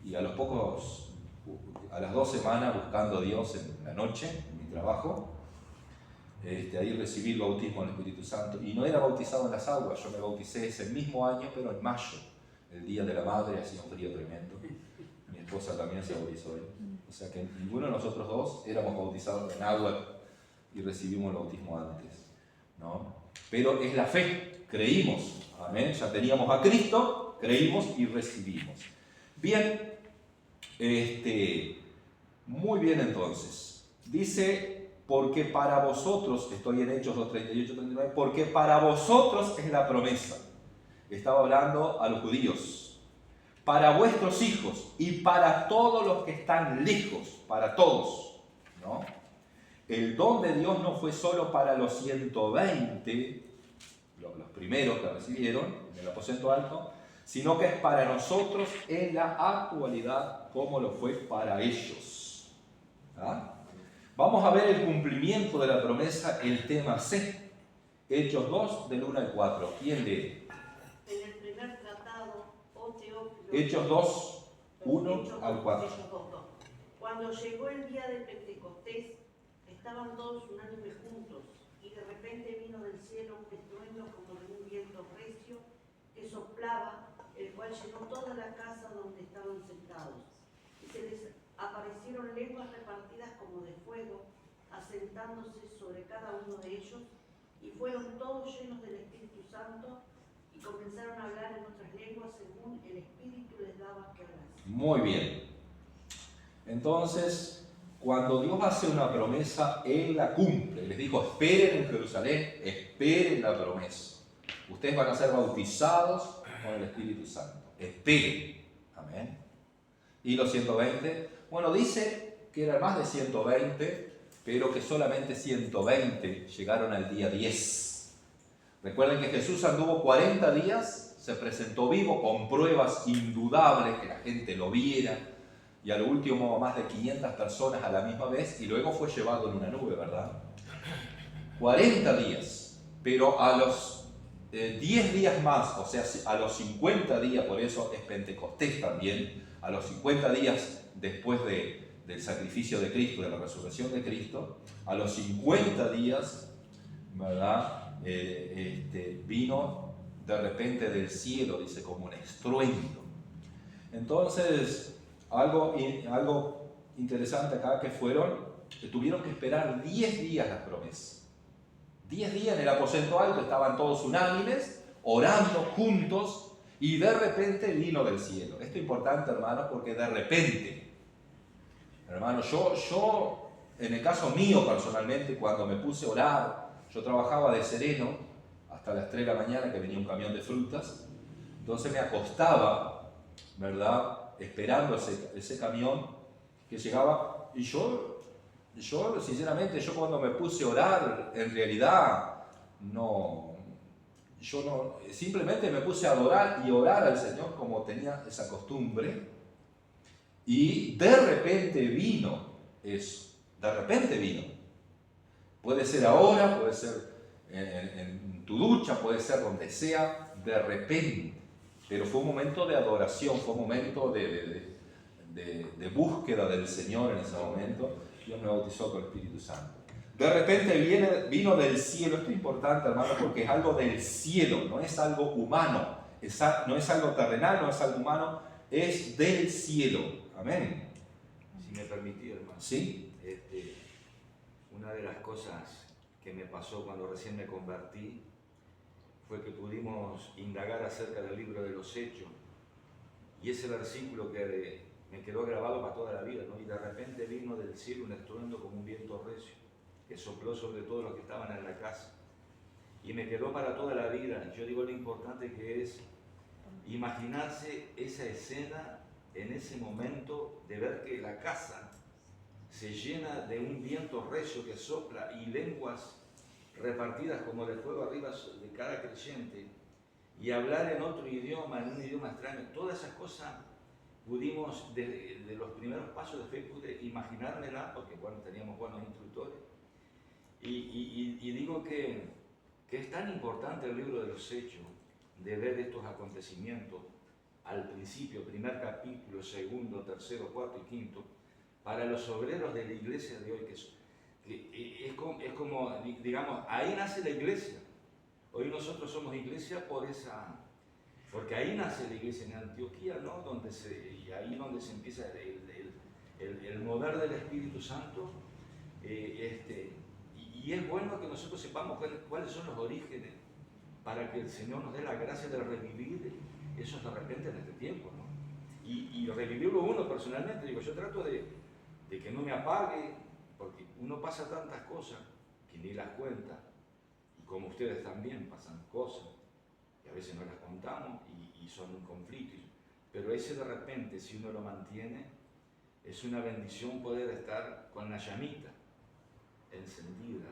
Y a las 2 semanas, buscando a Dios en la noche, en mi trabajo, ahí recibí el bautismo del Espíritu Santo. Y no era bautizado en las aguas, yo me bauticé ese mismo año, pero en mayo, el Día de la Madre, hacía un frío tremendo. Mi esposa también se bautizó ahí. O sea que ninguno de nosotros dos éramos bautizados en agua y recibimos el bautismo antes, ¿no? Pero es la fe, creímos, amén, ya teníamos a Cristo, creímos y recibimos. Bien, muy bien entonces, dice, porque para vosotros, estoy en Hechos 2:38-39, porque para vosotros es la promesa, estaba hablando a los judíos, para vuestros hijos y para todos los que están lejos, para todos, ¿no? El don de Dios no fue solo para los 120, los primeros que recibieron en el aposento alto, sino que es para nosotros en la actualidad como lo fue para ellos. ¿Ah? Vamos a ver el cumplimiento de la promesa, el tema C, Hechos 2, del 1 al 4. ¿Quién lee? En el primer tratado, Teófilo, Hechos 2, 1 al 4. Hechos 2:2. Cuando llegó el día de Pentecostés, estaban todos unánimes juntos, y de repente vino del cielo un estruendo como de un viento recio que soplaba, el cual llenó toda la casa donde estaban sentados. Y se les aparecieron lenguas repartidas como de fuego, asentándose sobre cada uno de ellos, y fueron todos llenos del Espíritu Santo, y comenzaron a hablar en otras lenguas según el Espíritu les daba que hablasen. Muy bien. Entonces, cuando Dios hace una promesa, Él la cumple. Les dijo, esperen en Jerusalén, esperen la promesa. Ustedes van a ser bautizados con el Espíritu Santo. Esperen. Amén. Y los 120, bueno, dice que eran más de 120, pero que solamente 120 llegaron al día 10. Recuerden que Jesús anduvo 40 días, se presentó vivo con pruebas indudables, que la gente lo viera, y a lo último más de 500 personas a la misma vez, y luego fue llevado en una nube, ¿verdad? 40 días, pero a los 10 días más, o sea, a los 50 días, por eso es Pentecostés también, a los 50 días después del sacrificio de Cristo, de la resurrección de Cristo, a los 50 días, ¿verdad? Vino de repente del cielo, dice, como un estruendo. Entonces, algo interesante acá que tuvieron que esperar 10 días las promesas. 10 días en el aposento alto, estaban todos unánimes, orando juntos, y de repente vino del cielo. Esto es importante, hermanos, porque de repente, hermanos, yo en el caso mío personalmente, cuando me puse a orar, yo trabajaba de sereno hasta las 3 de la mañana que venía un camión de frutas, entonces me acostaba, ¿verdad?, esperando ese camión que llegaba, y yo sinceramente, cuando me puse a orar, en realidad, simplemente me puse a adorar y orar al Señor como tenía esa costumbre, y de repente vino eso, de repente vino. Puede ser ahora, puede ser en tu ducha, puede ser donde sea, de repente. Pero fue un momento de adoración, fue un momento de búsqueda del Señor en ese momento. Dios me bautizó con el Espíritu Santo. De repente vino del cielo. Esto es importante, hermano, porque es algo del cielo, no es algo humano, no es algo terrenal, no es algo humano, es del cielo. Amén. Si me permitís, hermano. Sí. Una de las cosas que me pasó cuando recién me convertí fue que pudimos indagar acerca del libro de los Hechos, y ese versículo que me quedó grabado para toda la vida, ¿no? Y de repente vino del cielo un estruendo como un viento recio, que sopló sobre todos los que estaban en la casa, y me quedó para toda la vida. Yo digo lo importante que es imaginarse esa escena en ese momento, de ver que la casa se llena de un viento recio que sopla y lenguas repartidas como de fuego arriba de cada creyente, y hablar en otro idioma, en un idioma extraño. Todas esas cosas pudimos, de los primeros pasos de fe, pude imaginármela, porque bueno, teníamos buenos instructores. Y digo que es tan importante el libro de los Hechos, de ver estos acontecimientos al principio, primer capítulo, segundo, tercero, cuarto y quinto, para los obreros de la iglesia de hoy, que es como, digamos, ahí nace la iglesia. Hoy nosotros somos iglesia porque ahí nace la iglesia en Antioquía, ¿no? Y ahí donde se empieza el mover del Espíritu Santo. Y es bueno que nosotros sepamos cuáles son los orígenes, para que el Señor nos dé la gracia de revivir eso de repente en este tiempo, ¿no? Y revivirlo uno personalmente. Digo, yo trato de que no me apague, porque uno pasa tantas cosas que ni las cuenta, y como ustedes también pasan cosas que a veces no las contamos y son un conflicto, pero ese de repente, si uno lo mantiene, es una bendición poder estar con la llamita encendida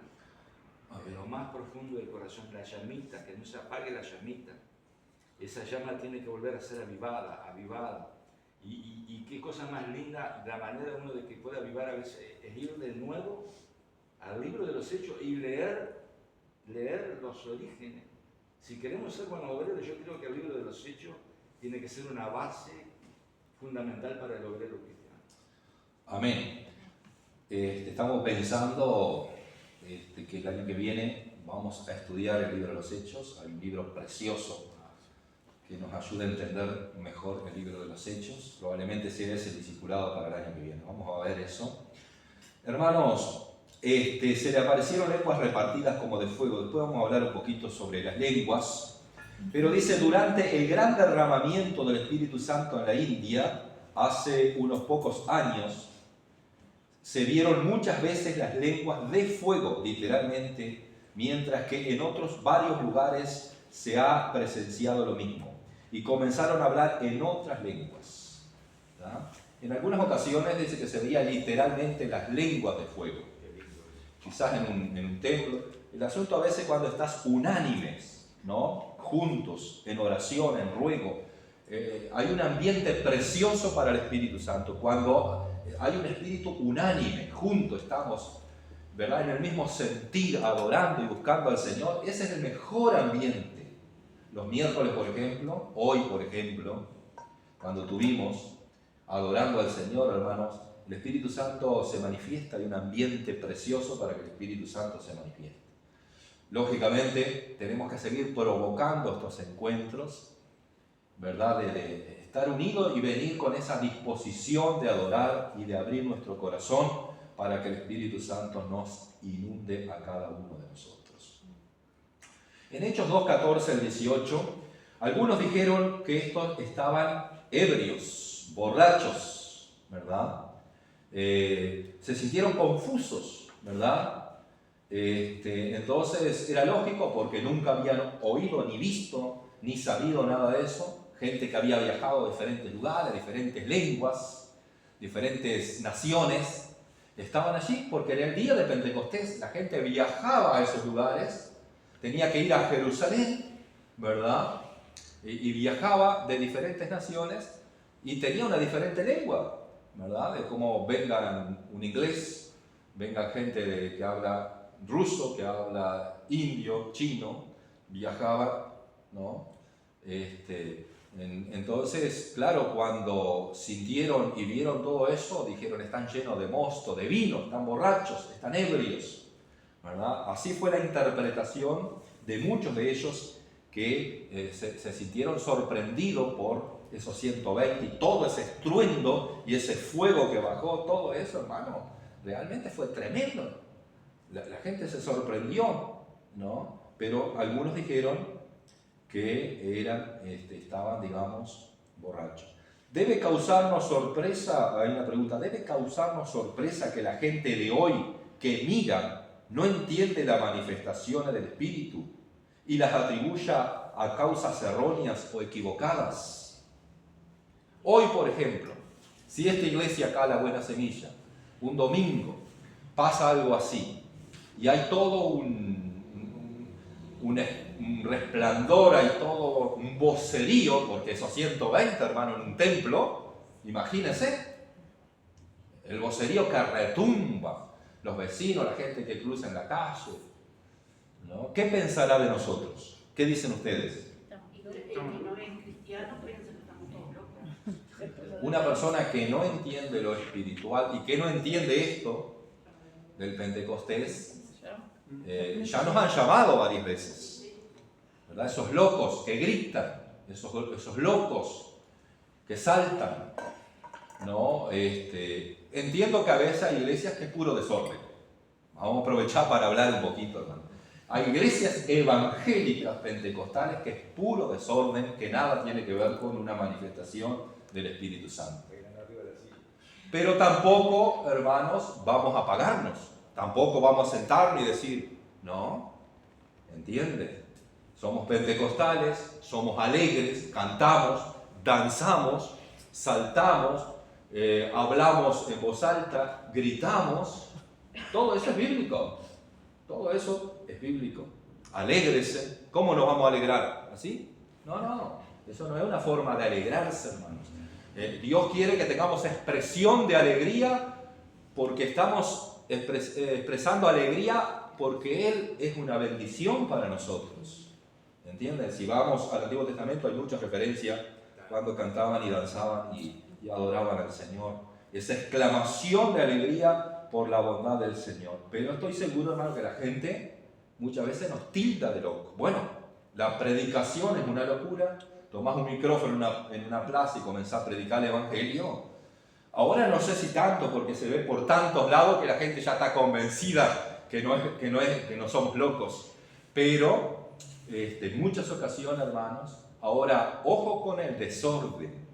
en lo más profundo del corazón, la llamita, que no se apague la llamita. Esa llama tiene que volver a ser avivada. Y qué cosa más linda, la manera uno de que pueda avivar a veces es ir de nuevo al libro de los Hechos y leer los orígenes. Si queremos ser buenos obreros, yo creo que el libro de los Hechos tiene que ser una base fundamental para el obrero cristiano. Amén. Estamos pensando que el año que viene vamos a estudiar el libro de los Hechos. Hay un libro precioso que nos ayuda a entender mejor el libro de los Hechos. Probablemente sea ese el discipulado para el año que viene. Vamos a ver eso. Hermanos, se le aparecieron lenguas repartidas como de fuego. Después vamos a hablar un poquito sobre las lenguas. Pero dice, durante el gran derramamiento del Espíritu Santo en la India, hace unos pocos años, se vieron muchas veces las lenguas de fuego, literalmente, mientras que en otros varios lugares se ha presenciado lo mismo. Y comenzaron a hablar en otras lenguas, ¿verdad? En algunas ocasiones dice que se veía literalmente las lenguas de fuego. Quizás en un templo. El asunto a veces cuando estás unánimes, ¿no? Juntos, en oración, en ruego, hay un ambiente precioso para el Espíritu Santo. Cuando hay un espíritu unánime, juntos estamos, ¿verdad?, en el mismo sentir, adorando y buscando al Señor, ese es el mejor ambiente. Los miércoles, por ejemplo, hoy, por ejemplo, cuando tuvimos adorando al Señor, hermanos, el Espíritu Santo se manifiesta, hay un ambiente precioso para que el Espíritu Santo se manifieste. Lógicamente, tenemos que seguir provocando estos encuentros, ¿verdad?, de estar unidos y venir con esa disposición de adorar y de abrir nuestro corazón para que el Espíritu Santo nos inunde a cada uno de nosotros. En Hechos 2, 14 al 18, algunos dijeron que estos estaban ebrios, borrachos, ¿verdad? Se sintieron confusos, ¿verdad? Entonces era lógico porque nunca habían oído, ni visto, ni sabido nada de eso. Gente que había viajado a diferentes lugares, diferentes lenguas, diferentes naciones, estaban allí porque era el día de Pentecostés. La gente viajaba a esos lugares, tenía que ir a Jerusalén, ¿verdad? Y viajaba de diferentes naciones y tenía una diferente lengua, ¿verdad? De cómo vengan un inglés, venga gente que habla ruso, que habla indio, chino, viajaba, ¿no? Entonces, claro, cuando sintieron y vieron todo eso, dijeron, están llenos de mosto, de vino, están borrachos, están ebrios, ¿verdad? Así fue la interpretación de muchos de ellos que se sintieron sorprendidos por esos 120 y todo ese estruendo y ese fuego que bajó, todo eso, hermano, realmente fue tremendo. La gente se sorprendió, ¿no? Pero algunos dijeron que estaban, digamos, borrachos. ¿Debe causarnos sorpresa? Hay una pregunta. ¿Debe causarnos sorpresa que la gente de hoy que mira no entiende las manifestaciones del Espíritu y las atribuya a causas erróneas o equivocadas? Hoy, por ejemplo, si esta iglesia acá, la Buena Semilla, un domingo, pasa algo así y hay todo un resplandor, hay todo un vocerío, porque esos 120, hermano, en un templo, imagínense, el vocerío que retumba, los vecinos, la gente que cruza en la calle, ¿no? ¿Qué pensará de nosotros? ¿Qué dicen ustedes? El que no es cristiano piensa que estamos todos locos. Una persona que no entiende lo espiritual y que no entiende esto del Pentecostés, ya nos han llamado varias veces, ¿verdad? Esos locos que gritan, esos locos que saltan, ¿no? Entiendo que a veces hay iglesias que es puro desorden. Vamos a aprovechar para hablar un poquito, hermano. Hay iglesias evangélicas pentecostales que es puro desorden, que nada tiene que ver con una manifestación del Espíritu Santo. Pero tampoco, hermanos, vamos a apagarnos. Tampoco vamos a sentarnos y decir, no, ¿entiende? Somos pentecostales, somos alegres, cantamos, danzamos, saltamos, hablamos en voz alta, gritamos. Todo eso es bíblico. Todo eso es bíblico. Alégrese. ¿Cómo nos vamos a alegrar? ¿Así? No. Eso no es una forma de alegrarse, hermanos. Dios quiere que tengamos expresión de alegría porque estamos expresando alegría porque Él es una bendición para nosotros. ¿Entienden? Si vamos al Antiguo Testamento hay muchas referencias cuando cantaban y danzaban y adoraban al Señor. Esa exclamación de alegría por la bondad del Señor. Pero estoy seguro, hermano, que la gente muchas veces nos tilda de loco. Bueno, la predicación es una locura. Tomás un micrófono en una plaza y comenzás a predicar el Evangelio. Ahora no sé si tanto, porque se ve por tantos lados que la gente ya está convencida que no somos locos. Pero en muchas ocasiones, hermanos, ahora ojo con el desorden.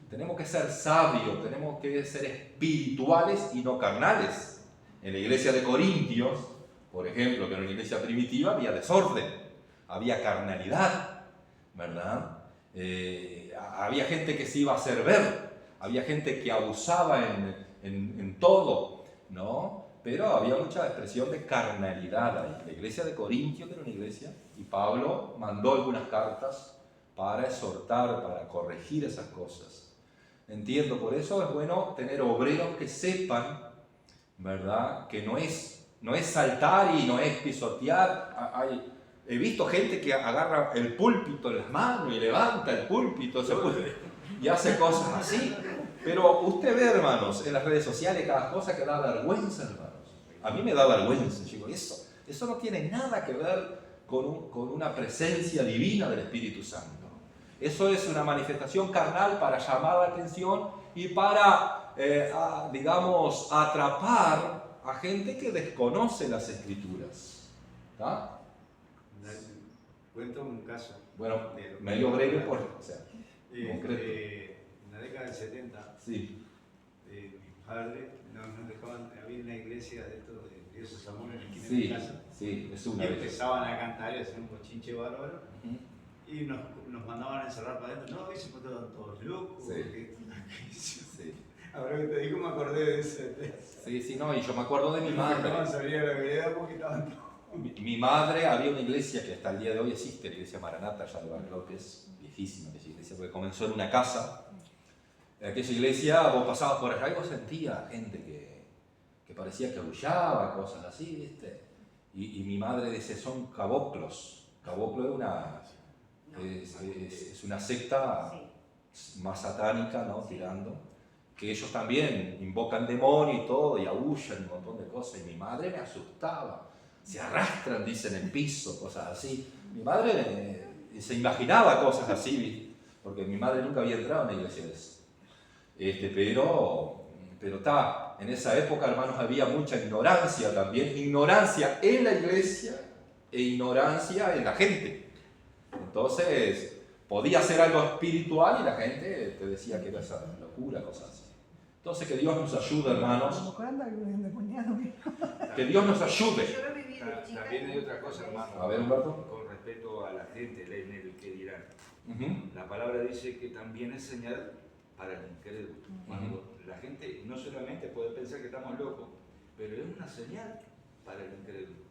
Tenemos que ser sabios, tenemos que ser espirituales y no carnales. En la iglesia de Corintios, por ejemplo, que era una iglesia primitiva, había desorden, había carnalidad, ¿verdad? Había gente que se iba a hacer ver, había gente que abusaba en todo, ¿no? Pero había mucha expresión de carnalidad ahí. La iglesia de Corintio, que era una iglesia, y Pablo mandó algunas cartas para exhortar, para corregir esas cosas. Entiendo, por eso es bueno tener obreros que sepan, ¿verdad? Que no es saltar y no es pisotear. He visto gente que agarra el púlpito en las manos y levanta el púlpito y hace cosas así. Pero usted ve, hermanos, en las redes sociales cada cosa que da vergüenza, hermanos. A mí me da vergüenza, chico. Eso no tiene nada que ver con una presencia divina del Espíritu Santo. Eso es una manifestación carnal para llamar la atención y para, digamos, atrapar a gente que desconoce las Escrituras. ¿Está? Cuento un caso. Bueno, medio breve, o sea, concreto. En la década del 70, Sí. mi padre nos dejaban, había una iglesia de esto de Dios es amor en la esquina de Sí, mi casa. sí, es Y una vez. empezaban a cantar y a hacer un bochinche bárbaro. Ujú. Y nos mandaban a encerrar para adentro. No, y se estaban todos locos. Sí. Sí. Ahora que te digo, me acordé de ese. Sí, no, y yo me acuerdo de mi No madre. salía a la vereda porque estaban todos. Mi madre, había una iglesia que hasta el día de hoy existe, la iglesia Maranata, allá de Barrio López, viejísima aquella iglesia, porque comenzó en una casa. En aquella iglesia vos pasabas por allá y vos sentías gente que parecía que aullaba, cosas así, ¿viste? Y mi madre dice, son caboclos. Caboclo es una secta más satánica, ¿no? Tirando, que ellos también invocan demonios y todo, y aullan un montón de cosas, y mi madre me asustaba. Se arrastran, dicen, en el piso, cosas así. Mi madre se imaginaba cosas así, ¿viste? Porque mi madre nunca había entrado en una iglesia de eso. Pero está, en esa época, hermanos, había mucha ignorancia también, ignorancia en la iglesia e ignorancia en la gente. Entonces, podía ser algo espiritual y la gente te decía que era esa locura, cosas así. Entonces, que Dios nos ayude, A lo hermanos, mejor anda algún endemoniado, mira. que Dios nos ayude. Yo lo viví de chica. También hay otra cosa, hermano. A ver, Humberto. Con respecto a la gente, en el que dirán. Ujú. La palabra dice que también es señal para el incrédulo. Cuando la gente no solamente puede pensar que estamos locos, pero es una señal para el incrédulo.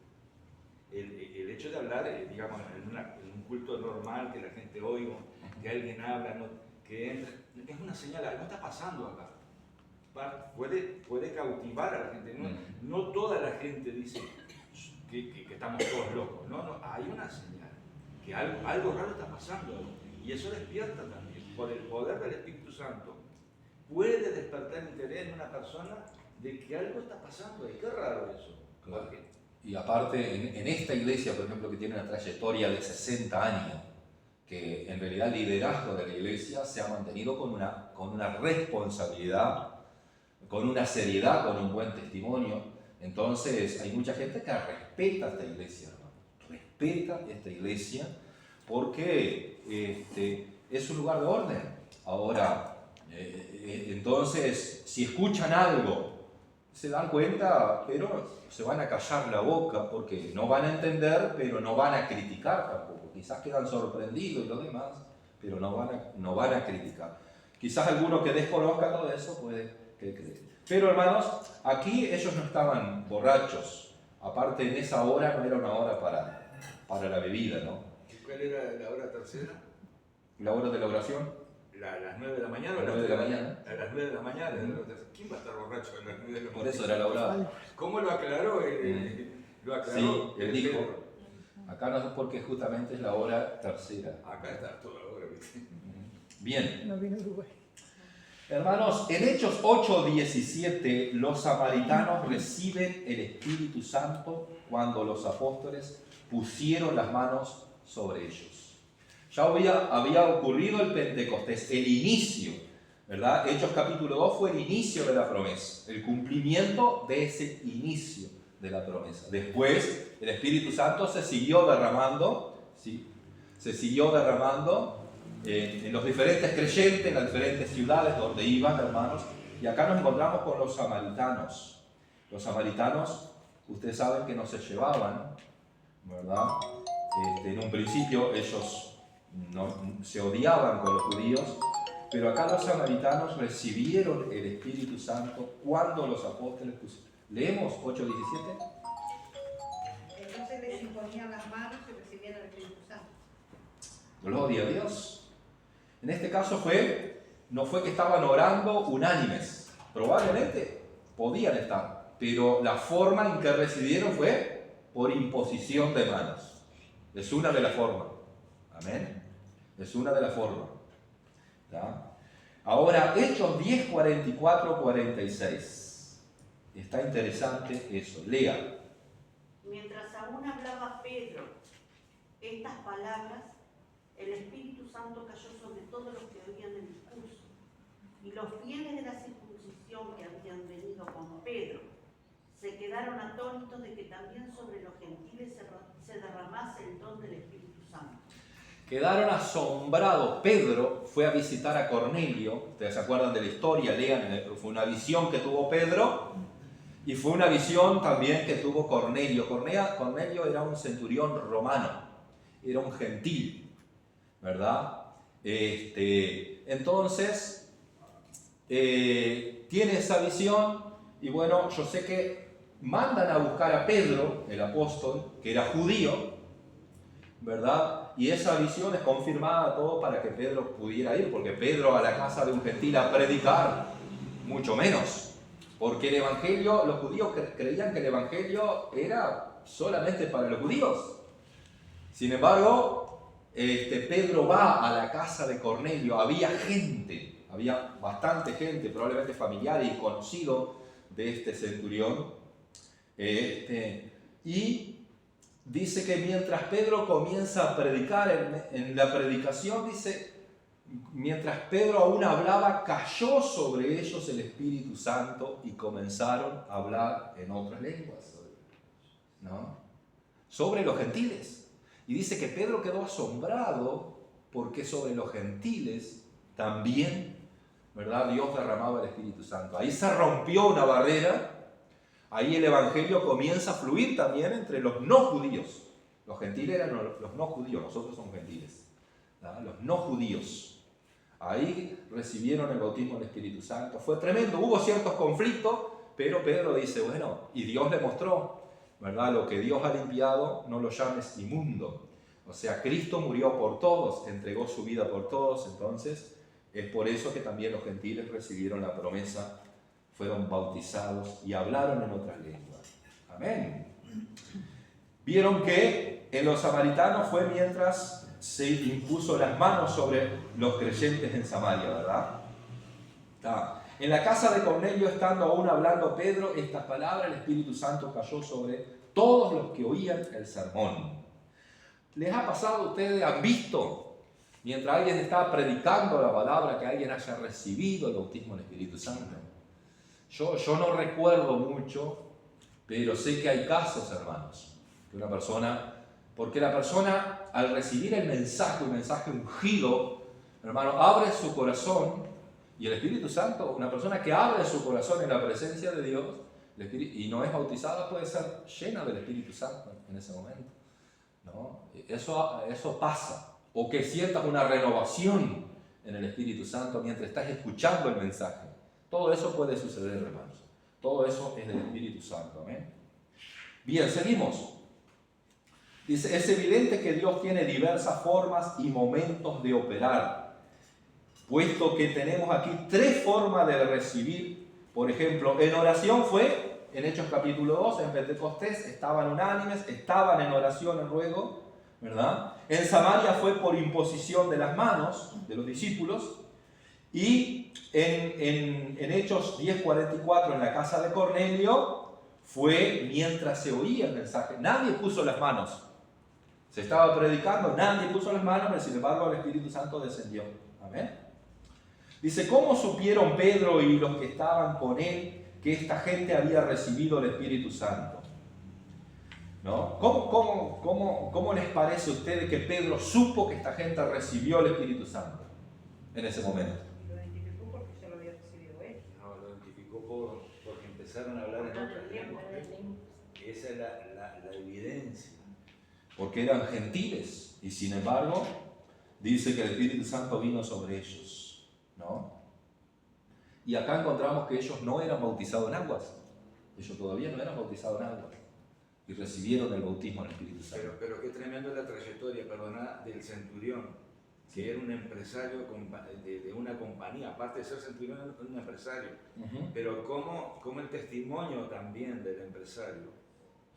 El hecho de hablar, digamos, en un culto normal, que la gente oiga, que alguien habla, que entra, es una señal, algo está pasando acá. Puede cautivar a la gente. No toda la gente dice que estamos todos locos. No, hay una señal, que algo raro está pasando. Y eso despierta también, por el poder del Espíritu Santo. Puede despertar interés en una persona de que algo está pasando ahí. Qué raro eso. Claro. Y aparte, en esta iglesia, por ejemplo, que tiene una trayectoria de 60 años, que en realidad el liderazgo de la iglesia se ha mantenido con una responsabilidad, con una seriedad, con un buen testimonio. Entonces, hay mucha gente que respeta esta iglesia, hermano. Respeta esta iglesia porque es un lugar de orden. Ahora, entonces, si escuchan algo, se dan cuenta, pero se van a callar la boca porque no van a entender, pero no van a criticar tampoco. Quizás quedan sorprendidos y lo demás, pero no van a criticar. Quizás alguno que desconozca todo eso puede creer. Pero hermanos, aquí ellos no estaban borrachos. Aparte, en esa hora no era una hora para la bebida, ¿no? ¿Y cuál era la hora tercera? La hora de la oración. ¿A las 9 de la mañana o A las 9 de la mañana. A las 9 de la mañana. ¿Quién va a estar borracho a las 9 de la mañana? Por eso era la hora. ¿Cómo lo aclaró? Lo aclaró. Sí, él dijo. Pedro. Acá no es porque justamente es la hora tercera. Acá está toda la hora, ¿viste? Bien. No viene Uruguay. Hermanos, en Hechos 8:17 los samaritanos reciben el Espíritu Santo cuando los apóstoles pusieron las manos sobre ellos. Ya había ocurrido el Pentecostés, el inicio, ¿verdad? Hechos capítulo 2 fue el inicio de la promesa, el cumplimiento de ese inicio de la promesa. Después el Espíritu Santo se siguió derramando, ¿sí? Se siguió derramando en los diferentes creyentes, en las diferentes ciudades donde iban, hermanos, y acá nos encontramos con los samaritanos. Los samaritanos, ustedes saben que no se llevaban, ¿verdad? En un principio ellos se odiaban con los judíos, Pero acá los samaritanos recibieron el Espíritu Santo cuando los apóstoles pusieron. Leemos 8:17. Entonces les imponían las manos y recibían el Espíritu Santo. Gloria a Dios. En este caso no fue que estaban orando unánimes. Probablemente podían estar, pero la forma en que recibieron fue por imposición de manos. Es una de las formas. Amén. Es una de las formas. ¿Ya? Ahora, Hechos 10, 44, 46. Está interesante eso. Lea. Mientras aún hablaba Pedro estas palabras, el Espíritu Santo cayó sobre todos los que oían el discurso. Y los fieles de la circuncisión que habían venido con Pedro se quedaron atónitos de que también sobre los gentiles se derramase el don del Espíritu Santo. Quedaron asombrados. Pedro fue a visitar a Cornelio. Ustedes se acuerdan de la historia, lean, fue una visión que tuvo Pedro y fue una visión también que tuvo Cornelio. Cornelio era un centurión romano, era un gentil, ¿verdad? Entonces, tiene esa visión y bueno, yo sé que mandan a buscar a Pedro, el apóstol, que era judío, ¿verdad? Y esa visión es confirmada todo para que Pedro pudiera ir, porque Pedro a la casa de un gentil a predicar, mucho menos. Porque el evangelio, los judíos creían que el evangelio era solamente para los judíos. Sin embargo, Pedro va a la casa de Cornelio, había gente, había bastante gente, probablemente familiar y conocido de este centurión, y dice que mientras Pedro comienza a predicar, en la predicación dice, mientras Pedro aún hablaba, cayó sobre ellos el Espíritu Santo y comenzaron a hablar en otras lenguas, ¿no? Sobre los gentiles. Y dice que Pedro quedó asombrado porque sobre los gentiles también, ¿verdad? Dios derramaba el Espíritu Santo. Ahí se rompió una barrera. Ahí el evangelio comienza a fluir también entre los no judíos. Los gentiles eran los no judíos, nosotros somos gentiles, ¿verdad? Los no judíos. Ahí recibieron el bautismo del Espíritu Santo. Fue tremendo, hubo ciertos conflictos, pero Pedro dice, bueno, y Dios le mostró, ¿verdad? Lo que Dios ha limpiado, no lo llames inmundo. O sea, Cristo murió por todos, entregó su vida por todos, entonces es por eso que también los gentiles recibieron la promesa, fueron bautizados y hablaron en otras lenguas. Amén. Vieron que en los samaritanos fue mientras se impuso las manos sobre los creyentes en Samaria, ¿verdad? En la casa de Cornelio, estando aún hablando Pedro estas palabras, el Espíritu Santo cayó sobre todos los que oían el sermón. ¿Les ha pasado a ustedes, han visto, mientras alguien está predicando la palabra, que alguien haya recibido el bautismo del Espíritu Santo? Yo no recuerdo mucho, pero sé que hay casos, hermanos, que una persona, porque la persona al recibir el mensaje, un mensaje ungido, hermano, abre su corazón, y el Espíritu Santo, una persona que abre su corazón en la presencia de Dios y no es bautizada, puede ser llena del Espíritu Santo en ese momento, ¿no? Eso pasa, o que sientas una renovación en el Espíritu Santo mientras estás escuchando el mensaje. Todo eso puede suceder, hermanos. Todo eso es del Espíritu Santo. ¿Amén? Bien, seguimos. Dice, es evidente que Dios tiene diversas formas y momentos de operar, puesto que tenemos aquí tres formas de recibir. Por ejemplo, en oración fue, en Hechos capítulo 2, en Pentecostés, estaban unánimes, estaban en oración, en ruego, ¿verdad? En Samaria fue por imposición de las manos de los discípulos. Y en Hechos 10:44, en la casa de Cornelio, fue mientras se oía el mensaje. Nadie puso las manos. Se estaba predicando, nadie puso las manos, pero sin embargo el Espíritu Santo descendió. Amén. Dice, ¿cómo supieron Pedro y los que estaban con él que esta gente había recibido el Espíritu Santo? ¿No? ¿Cómo les parece a ustedes que Pedro supo que esta gente recibió el Espíritu Santo en ese momento? Porque empezaron a hablar en otras lenguas. Esa es la evidencia. Porque eran gentiles y sin embargo dice que el Espíritu Santo vino sobre ellos. ¿no? Y acá encontramos que ellos no eran bautizados en aguas. Ellos todavía no eran bautizados en aguas. Y recibieron el bautismo del Espíritu Santo. Pero qué tremendo la trayectoria, perdona, del centurión, que era un empresario de una compañía, aparte de ser centurión, era un empresario. Pero como el testimonio también del empresario,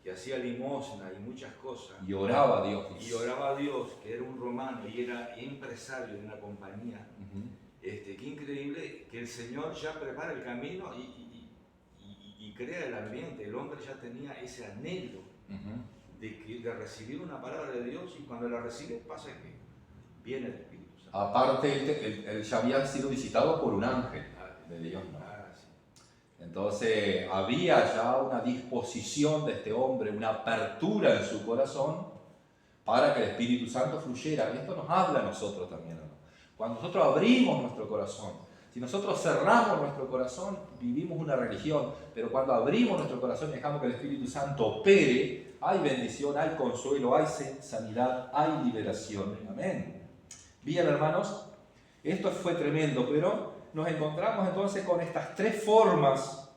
que hacía limosna y muchas cosas. Y oraba a Dios. Y oraba a Dios, que era un romano y era empresario de una compañía. Qué increíble que el Señor ya prepara el camino y crea el ambiente. El hombre ya tenía ese anhelo de recibir una palabra de Dios, y cuando la recibe pasa que viene el Espíritu Santo. Aparte, él ya había sido visitado por un ángel de Dios, ¿no? Sí. Entonces había ya una disposición de este hombre, una apertura en su corazón para que el Espíritu Santo fluyera. Y esto nos habla a nosotros también, ¿no? Cuando nosotros abrimos nuestro corazón, si nosotros cerramos nuestro corazón, vivimos una religión, pero cuando abrimos nuestro corazón y dejamos que el Espíritu Santo opere, hay bendición, hay consuelo, hay sanidad, hay liberación. Amén. Bien, hermanos, esto fue tremendo, pero nos encontramos entonces con estas tres formas,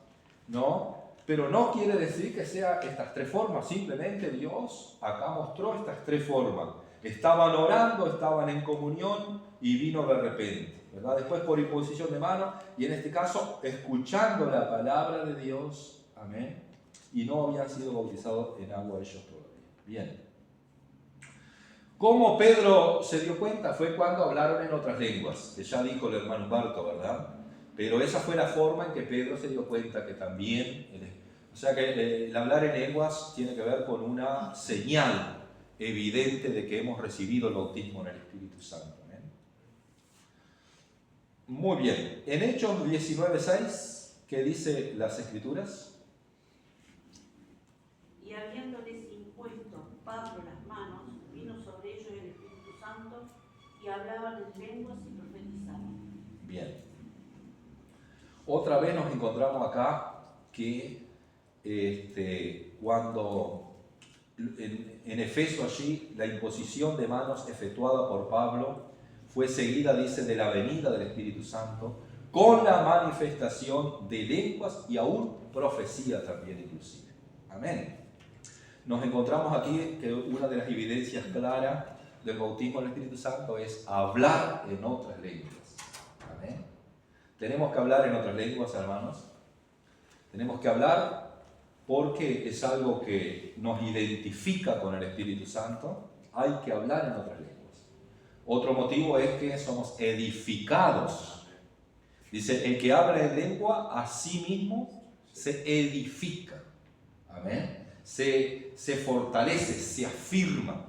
¿no? Pero no quiere decir que sean estas tres formas, simplemente Dios acá mostró estas tres formas. Estaban orando, estaban en comunión y vino de repente, ¿verdad? Después por imposición de mano, y en este caso escuchando la palabra de Dios, amén, y no habían sido bautizados en agua ellos todavía. Bien. ¿Cómo Pedro se dio cuenta? Fue cuando hablaron en otras lenguas, que ya dijo el hermano Humberto, ¿verdad? Pero esa fue la forma en que Pedro se dio cuenta que también, o sea que el hablar en lenguas tiene que ver con una señal evidente de que hemos recibido el bautismo en el Espíritu Santo. ¿Eh? Muy bien, en Hechos 19:6, ¿qué dice las Escrituras? Y habiéndoles impuesto Pablo las manos, vino sobre ellos el Espíritu Santo, y hablaban en lenguas y profetizaban. Bien. Otra vez nos encontramos acá que cuando en Efeso allí la imposición de manos efectuada por Pablo fue seguida, dice, de la venida del Espíritu Santo, con la manifestación de lenguas y aún profecía también inclusive. Amén. Nos encontramos aquí que una de las evidencias claras del bautismo del Espíritu Santo es hablar en otras lenguas. Amén. Tenemos que hablar en otras lenguas, hermanos. Tenemos que hablar porque es algo que nos identifica con el Espíritu Santo. Hay que hablar en otras lenguas. Otro motivo es que somos edificados. Dice, el que habla en lengua a sí mismo se edifica. Amén. Se fortalece, se afirma,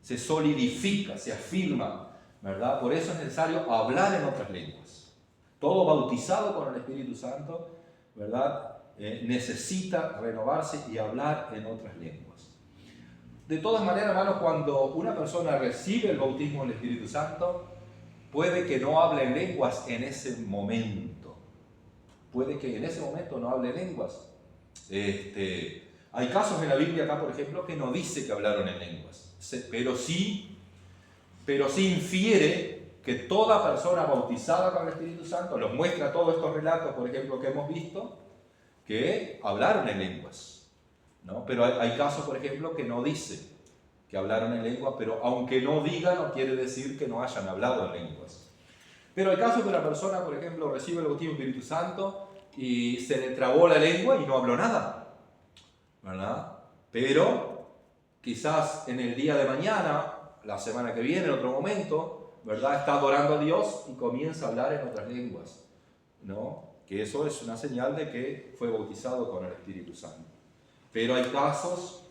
se solidifica, se afirma, ¿verdad? Por eso es necesario hablar en otras lenguas. Todo bautizado con el Espíritu Santo, ¿verdad? Necesita renovarse y hablar en otras lenguas. De todas maneras, hermanos, cuando una persona recibe el bautismo del Espíritu Santo, puede que no hable en lenguas en ese momento. Puede que en ese momento no hable lenguas. Hay casos en la Biblia acá, por ejemplo, que no dice que hablaron en lenguas, pero sí infiere que toda persona bautizada con el Espíritu Santo, los muestra todos estos relatos, por ejemplo, que hemos visto, que hablaron en lenguas, ¿no? Pero hay casos, por ejemplo, que no dice que hablaron en lenguas, pero aunque no diga, no quiere decir que no hayan hablado en lenguas. Pero hay casos que la persona, por ejemplo, recibe el bautismo del Espíritu Santo y se le trabó la lengua y no habló nada, ¿verdad? Pero quizás en el día de mañana, la semana que viene, en otro momento, ¿verdad? Está adorando a Dios y comienza a hablar en otras lenguas, ¿no? Que eso es una señal de que fue bautizado con el Espíritu Santo. Pero hay casos,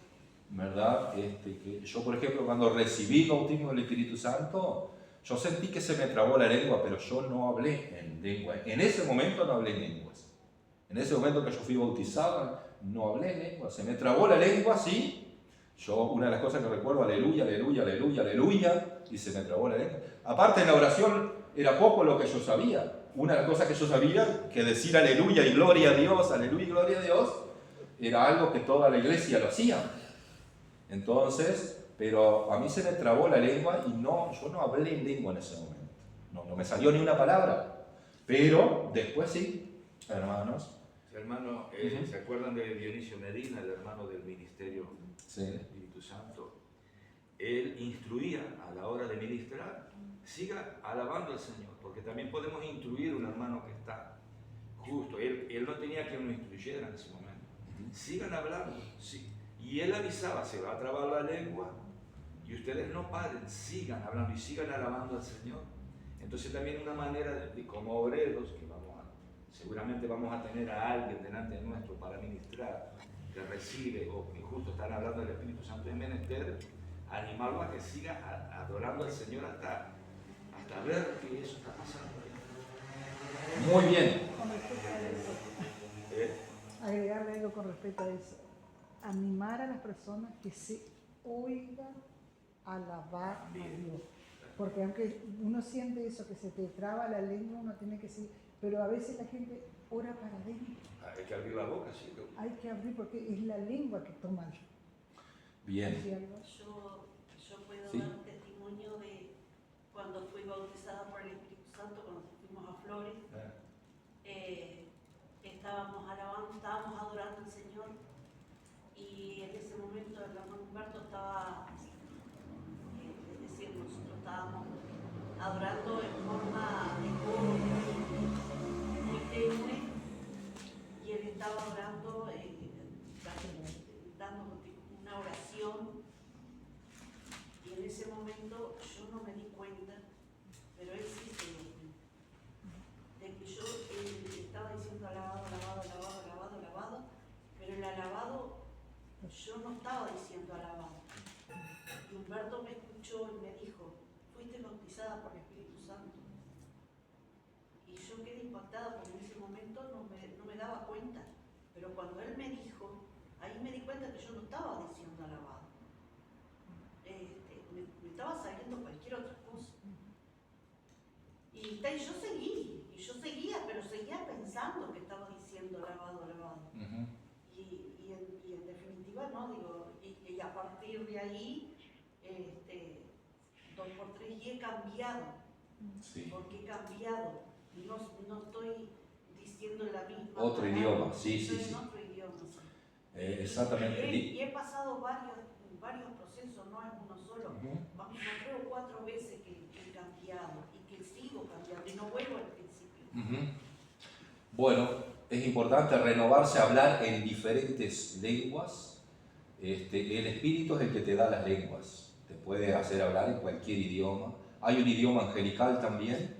¿verdad? Que yo, por ejemplo, cuando recibí el bautismo del Espíritu Santo, yo sentí que se me trabó la lengua, pero yo no hablé en lengua. En ese momento no hablé en lenguas. En ese momento que yo fui bautizado, no hablé en lengua. Se me trabó la lengua, sí. Yo, una de las cosas que recuerdo, aleluya, aleluya, aleluya, aleluya, y se me trabó la lengua. Aparte, en la oración era poco lo que yo sabía. Una de las cosas que yo sabía, que decir aleluya y gloria a Dios, aleluya y gloria a Dios, era algo que toda la iglesia lo hacía. Entonces, pero a mí se me trabó la lengua y yo no hablé en lengua en ese momento. No me salió ni una palabra. Pero después sí, hermanos. Hermano, ¿se acuerdan de Dionisio Medina, el hermano del ministerio del Espíritu Santo? Él instruía a la hora de ministrar, siga alabando al Señor, porque también podemos instruir a un hermano que está justo. Él no tenía que nos instruyera en ese momento. Sigan hablando, sí. Y él avisaba, se va a trabar la lengua, y ustedes no paren, sigan hablando y sigan alabando al Señor. Entonces también una manera de como obreros, que seguramente vamos a tener a alguien delante de nuestro para ministrar, que recibe o que justo están hablando del Espíritu Santo, es menester animarlo a que siga adorando al Señor hasta ver que eso está pasando. Muy bien. Con respecto a eso, agregarle algo con respecto a eso. Animar a las personas que se oigan alabar a Dios. Porque aunque uno siente eso, que se te traba la lengua, uno tiene que decir, pero a veces la gente ora para adentro. Hay que abrir la boca, sí. Hay que abrir porque es la lengua que toma. Bien. Yo puedo Sí. dar un testimonio de cuando fui bautizada por el Espíritu Santo, cuando fuimos a Flores. Estábamos alabando, estábamos adorando al Señor, y en ese momento el hermano Humberto estaba, es decir, nosotros estábamos adorando en forma de coro muy tenue, y él estaba orando, dando una oración, y en ese momento yo no me di cuenta, pero él sí se dio cuenta, de que yo estaba diciendo alabado, alabado, alabado, alabado, alabado, pero el alabado, yo no estaba diciendo alabado. Y Humberto me escuchó y me dijo, fuiste bautizada por el Espíritu Santo. Y yo quedé impactada porque en ese momento no me daba cuenta, pero cuando él me dijo, ahí me di cuenta que yo no estaba diciendo alabado. Me estaba saliendo cualquier otra cosa. Y yo seguía, pero seguía pensando que estaba diciendo alabado, alabado. Y en definitiva, no, digo, y a partir de ahí, 2x3, y he cambiado. Sí. Porque he cambiado. No estoy diciendo la misma Otro palabra, idioma, sí. estoy en otro idioma. Sí. Exactamente. Y he pasado varios procesos, no es uno solo. Vamos, 3 o 4 veces que he cambiado y que sigo cambiando y no vuelvo al principio. Bueno, es importante renovarse, hablar en diferentes lenguas. El Espíritu es el que te da las lenguas, te puede hacer hablar en cualquier idioma. Hay un idioma angelical también,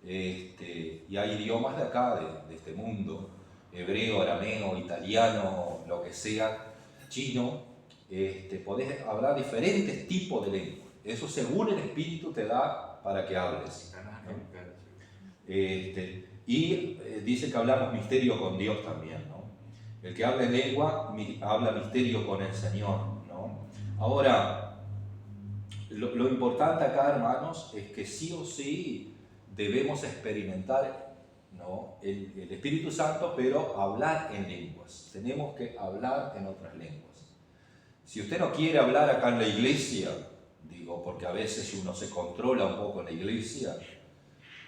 y hay idiomas de acá, de este mundo, hebreo, arameo, italiano, lo que sea, chino. Podés hablar diferentes tipos de lenguas. Eso según el Espíritu te da para que hables, ¿no? Y dice que hablamos misterio con Dios también, ¿no? El que habla en lengua habla misterio con el Señor, ¿no? Ahora, lo importante acá, hermanos, es que sí o sí debemos experimentar, ¿no?, el Espíritu Santo, pero hablar en lenguas. Tenemos que hablar en otras lenguas. Si usted no quiere hablar acá en la iglesia, digo, porque a veces uno se controla un poco en la iglesia,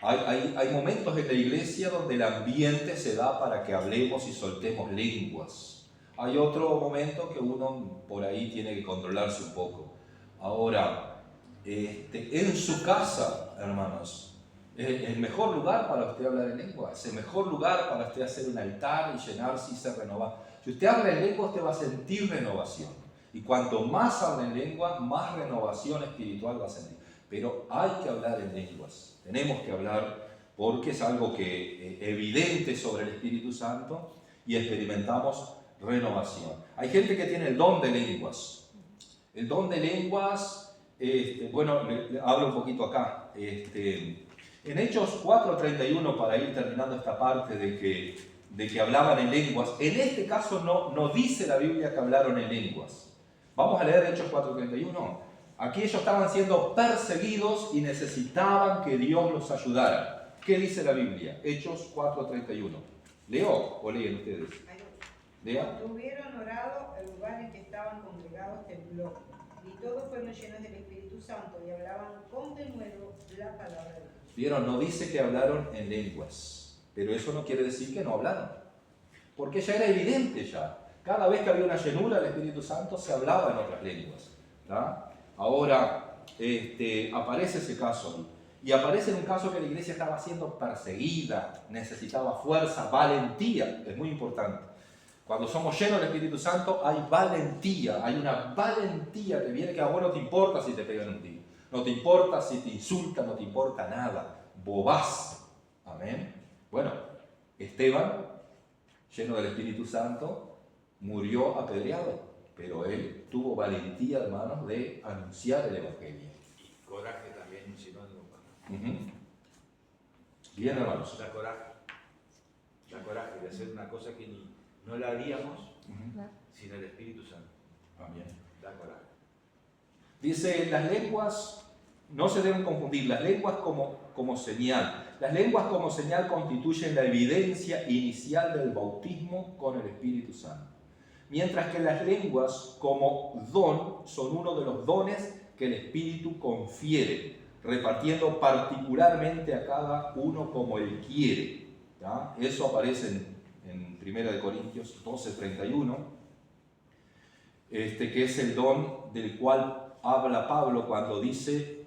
hay momentos en la iglesia donde el ambiente se da para que hablemos y soltemos lenguas. Hay otro momento que uno por ahí tiene que controlarse un poco. Ahora, en su casa, hermanos, es el mejor lugar para usted hablar en lengua, es el mejor lugar para usted hacer un altar y llenarse y ser renovado. Si usted habla en lengua, usted va a sentir renovación. Y cuanto más habla en lengua, más renovación espiritual va a sentir. Pero hay que hablar en lenguas, tenemos que hablar porque es algo que evidente sobre el Espíritu Santo y experimentamos renovación. Hay gente que tiene el don de lenguas. El don de lenguas, bueno, le hablo un poquito acá. En Hechos 4:31, para ir terminando esta parte de que hablaban en lenguas, en este caso no dice la Biblia que hablaron en lenguas. Vamos a leer Hechos 4:31. Aquí ellos estaban siendo perseguidos y necesitaban que Dios los ayudara. ¿Qué dice la Biblia? Hechos 4:31. ¿Leo o leen ustedes? Ahí va. ¿Lea? Cuando hubieron orado, el lugar en que estaban congregados tembló, Y todos fueron llenos del Espíritu Santo y hablaban con denuedo la palabra de Dios. Vieron, no dice que hablaron en lenguas, pero eso no quiere decir que no hablaron, porque ya era evidente ya. Cada vez que había una llenura del Espíritu Santo se hablaba en otras lenguas. ¿Tá? Ahora aparece ese caso ahí. Y aparece en un caso que la iglesia estaba siendo perseguida, necesitaba fuerza, valentía, es muy importante. Cuando somos llenos del Espíritu Santo hay valentía, hay una valentía que viene que a vos no te importa si te pegan un tiro, no te importa si te insultan, no te importa nada, bobás. Amén. Bueno, Esteban, lleno del Espíritu Santo, murió apedreado, pero él tuvo valentía, hermanos, de anunciar el Evangelio. Y coraje también, si no, Bien, hermanos. Da coraje de hacer una cosa que no la haríamos sin el Espíritu Santo. Amén. Da coraje. Dice, las lenguas no se deben confundir, las lenguas como señal. Las lenguas como señal constituyen la evidencia inicial del bautismo con el Espíritu Santo. Mientras que las lenguas como don son uno de los dones que el Espíritu confiere, repartiendo particularmente a cada uno como Él quiere. ¿Ya? Eso aparece en 1 Corintios 12:31, que es el don del cual habla Pablo cuando dice,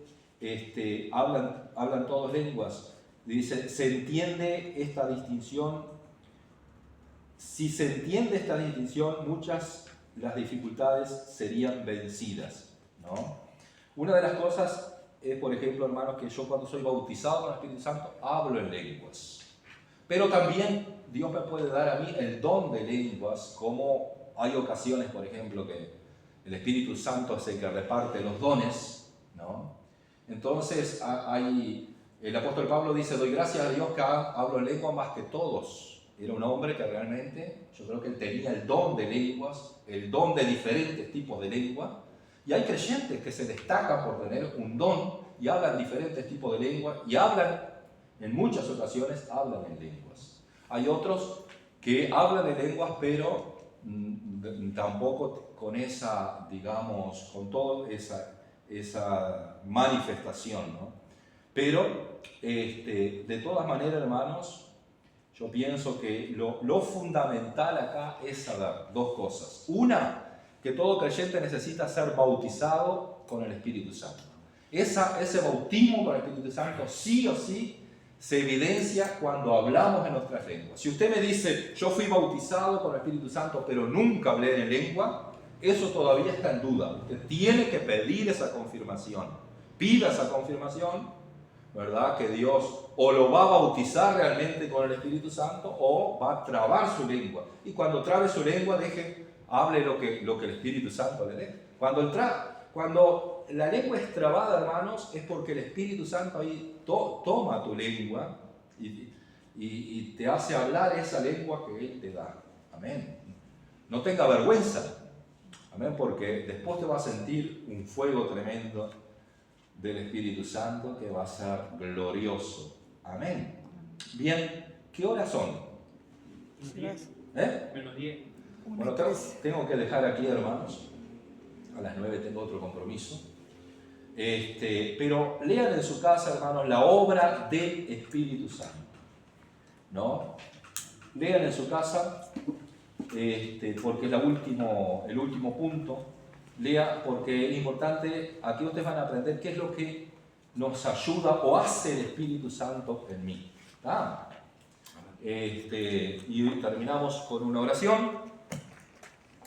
hablan todas lenguas. Dice, se entiende esta distinción. Si se entiende esta distinción, muchas las dificultades serían vencidas, ¿no? Una de las cosas es, por ejemplo, hermanos, que yo cuando soy bautizado con el Espíritu Santo hablo en lenguas. Pero también Dios me puede dar a mí el don de lenguas, como hay ocasiones, por ejemplo, que el Espíritu Santo es el que reparte los dones, ¿no? Entonces, el apóstol Pablo dice, doy gracias a Dios que hablo en lengua más que todos. Era un hombre que realmente, yo creo que él tenía el don de lenguas, el don de diferentes tipos de lengua. Y hay creyentes que se destacan por tener un don y hablan diferentes tipos de lenguas y en muchas ocasiones hablan en lenguas. Hay otros que hablan en lenguas, pero tampoco con esa, digamos, con toda esa manifestación, ¿no? Pero, de todas maneras, hermanos, yo pienso que lo fundamental acá es saber dos cosas. Una, que todo creyente necesita ser bautizado con el Espíritu Santo. Ese bautismo con el Espíritu Santo sí o sí se evidencia cuando hablamos en nuestras lenguas. Si usted me dice, yo fui bautizado con el Espíritu Santo, pero nunca hablé en lengua, eso todavía está en duda. Usted tiene que pedir esa confirmación. Pida esa confirmación, ¿verdad? Que Dios o lo va a bautizar realmente con el Espíritu Santo o va a trabar su lengua. Y cuando trabe su lengua, hable lo que el Espíritu Santo le dé. Cuando la lengua es trabada, hermanos, es porque el Espíritu Santo ahí toma tu lengua y te hace hablar esa lengua que Él te da. Amén. No tenga vergüenza. Amén, porque después te va a sentir un fuego tremendo del Espíritu Santo que va a ser glorioso. Amén. Bien, ¿qué horas son? Menos 10. Bueno, tengo que dejar aquí, hermanos. A las 9 tengo otro compromiso. Pero lean en su casa, hermanos, la obra del Espíritu Santo, ¿no? Lean en su casa, porque es el último punto. Lea, porque es importante, aquí ustedes van a aprender qué es lo que nos ayuda o hace el Espíritu Santo en mí. Y terminamos con una oración.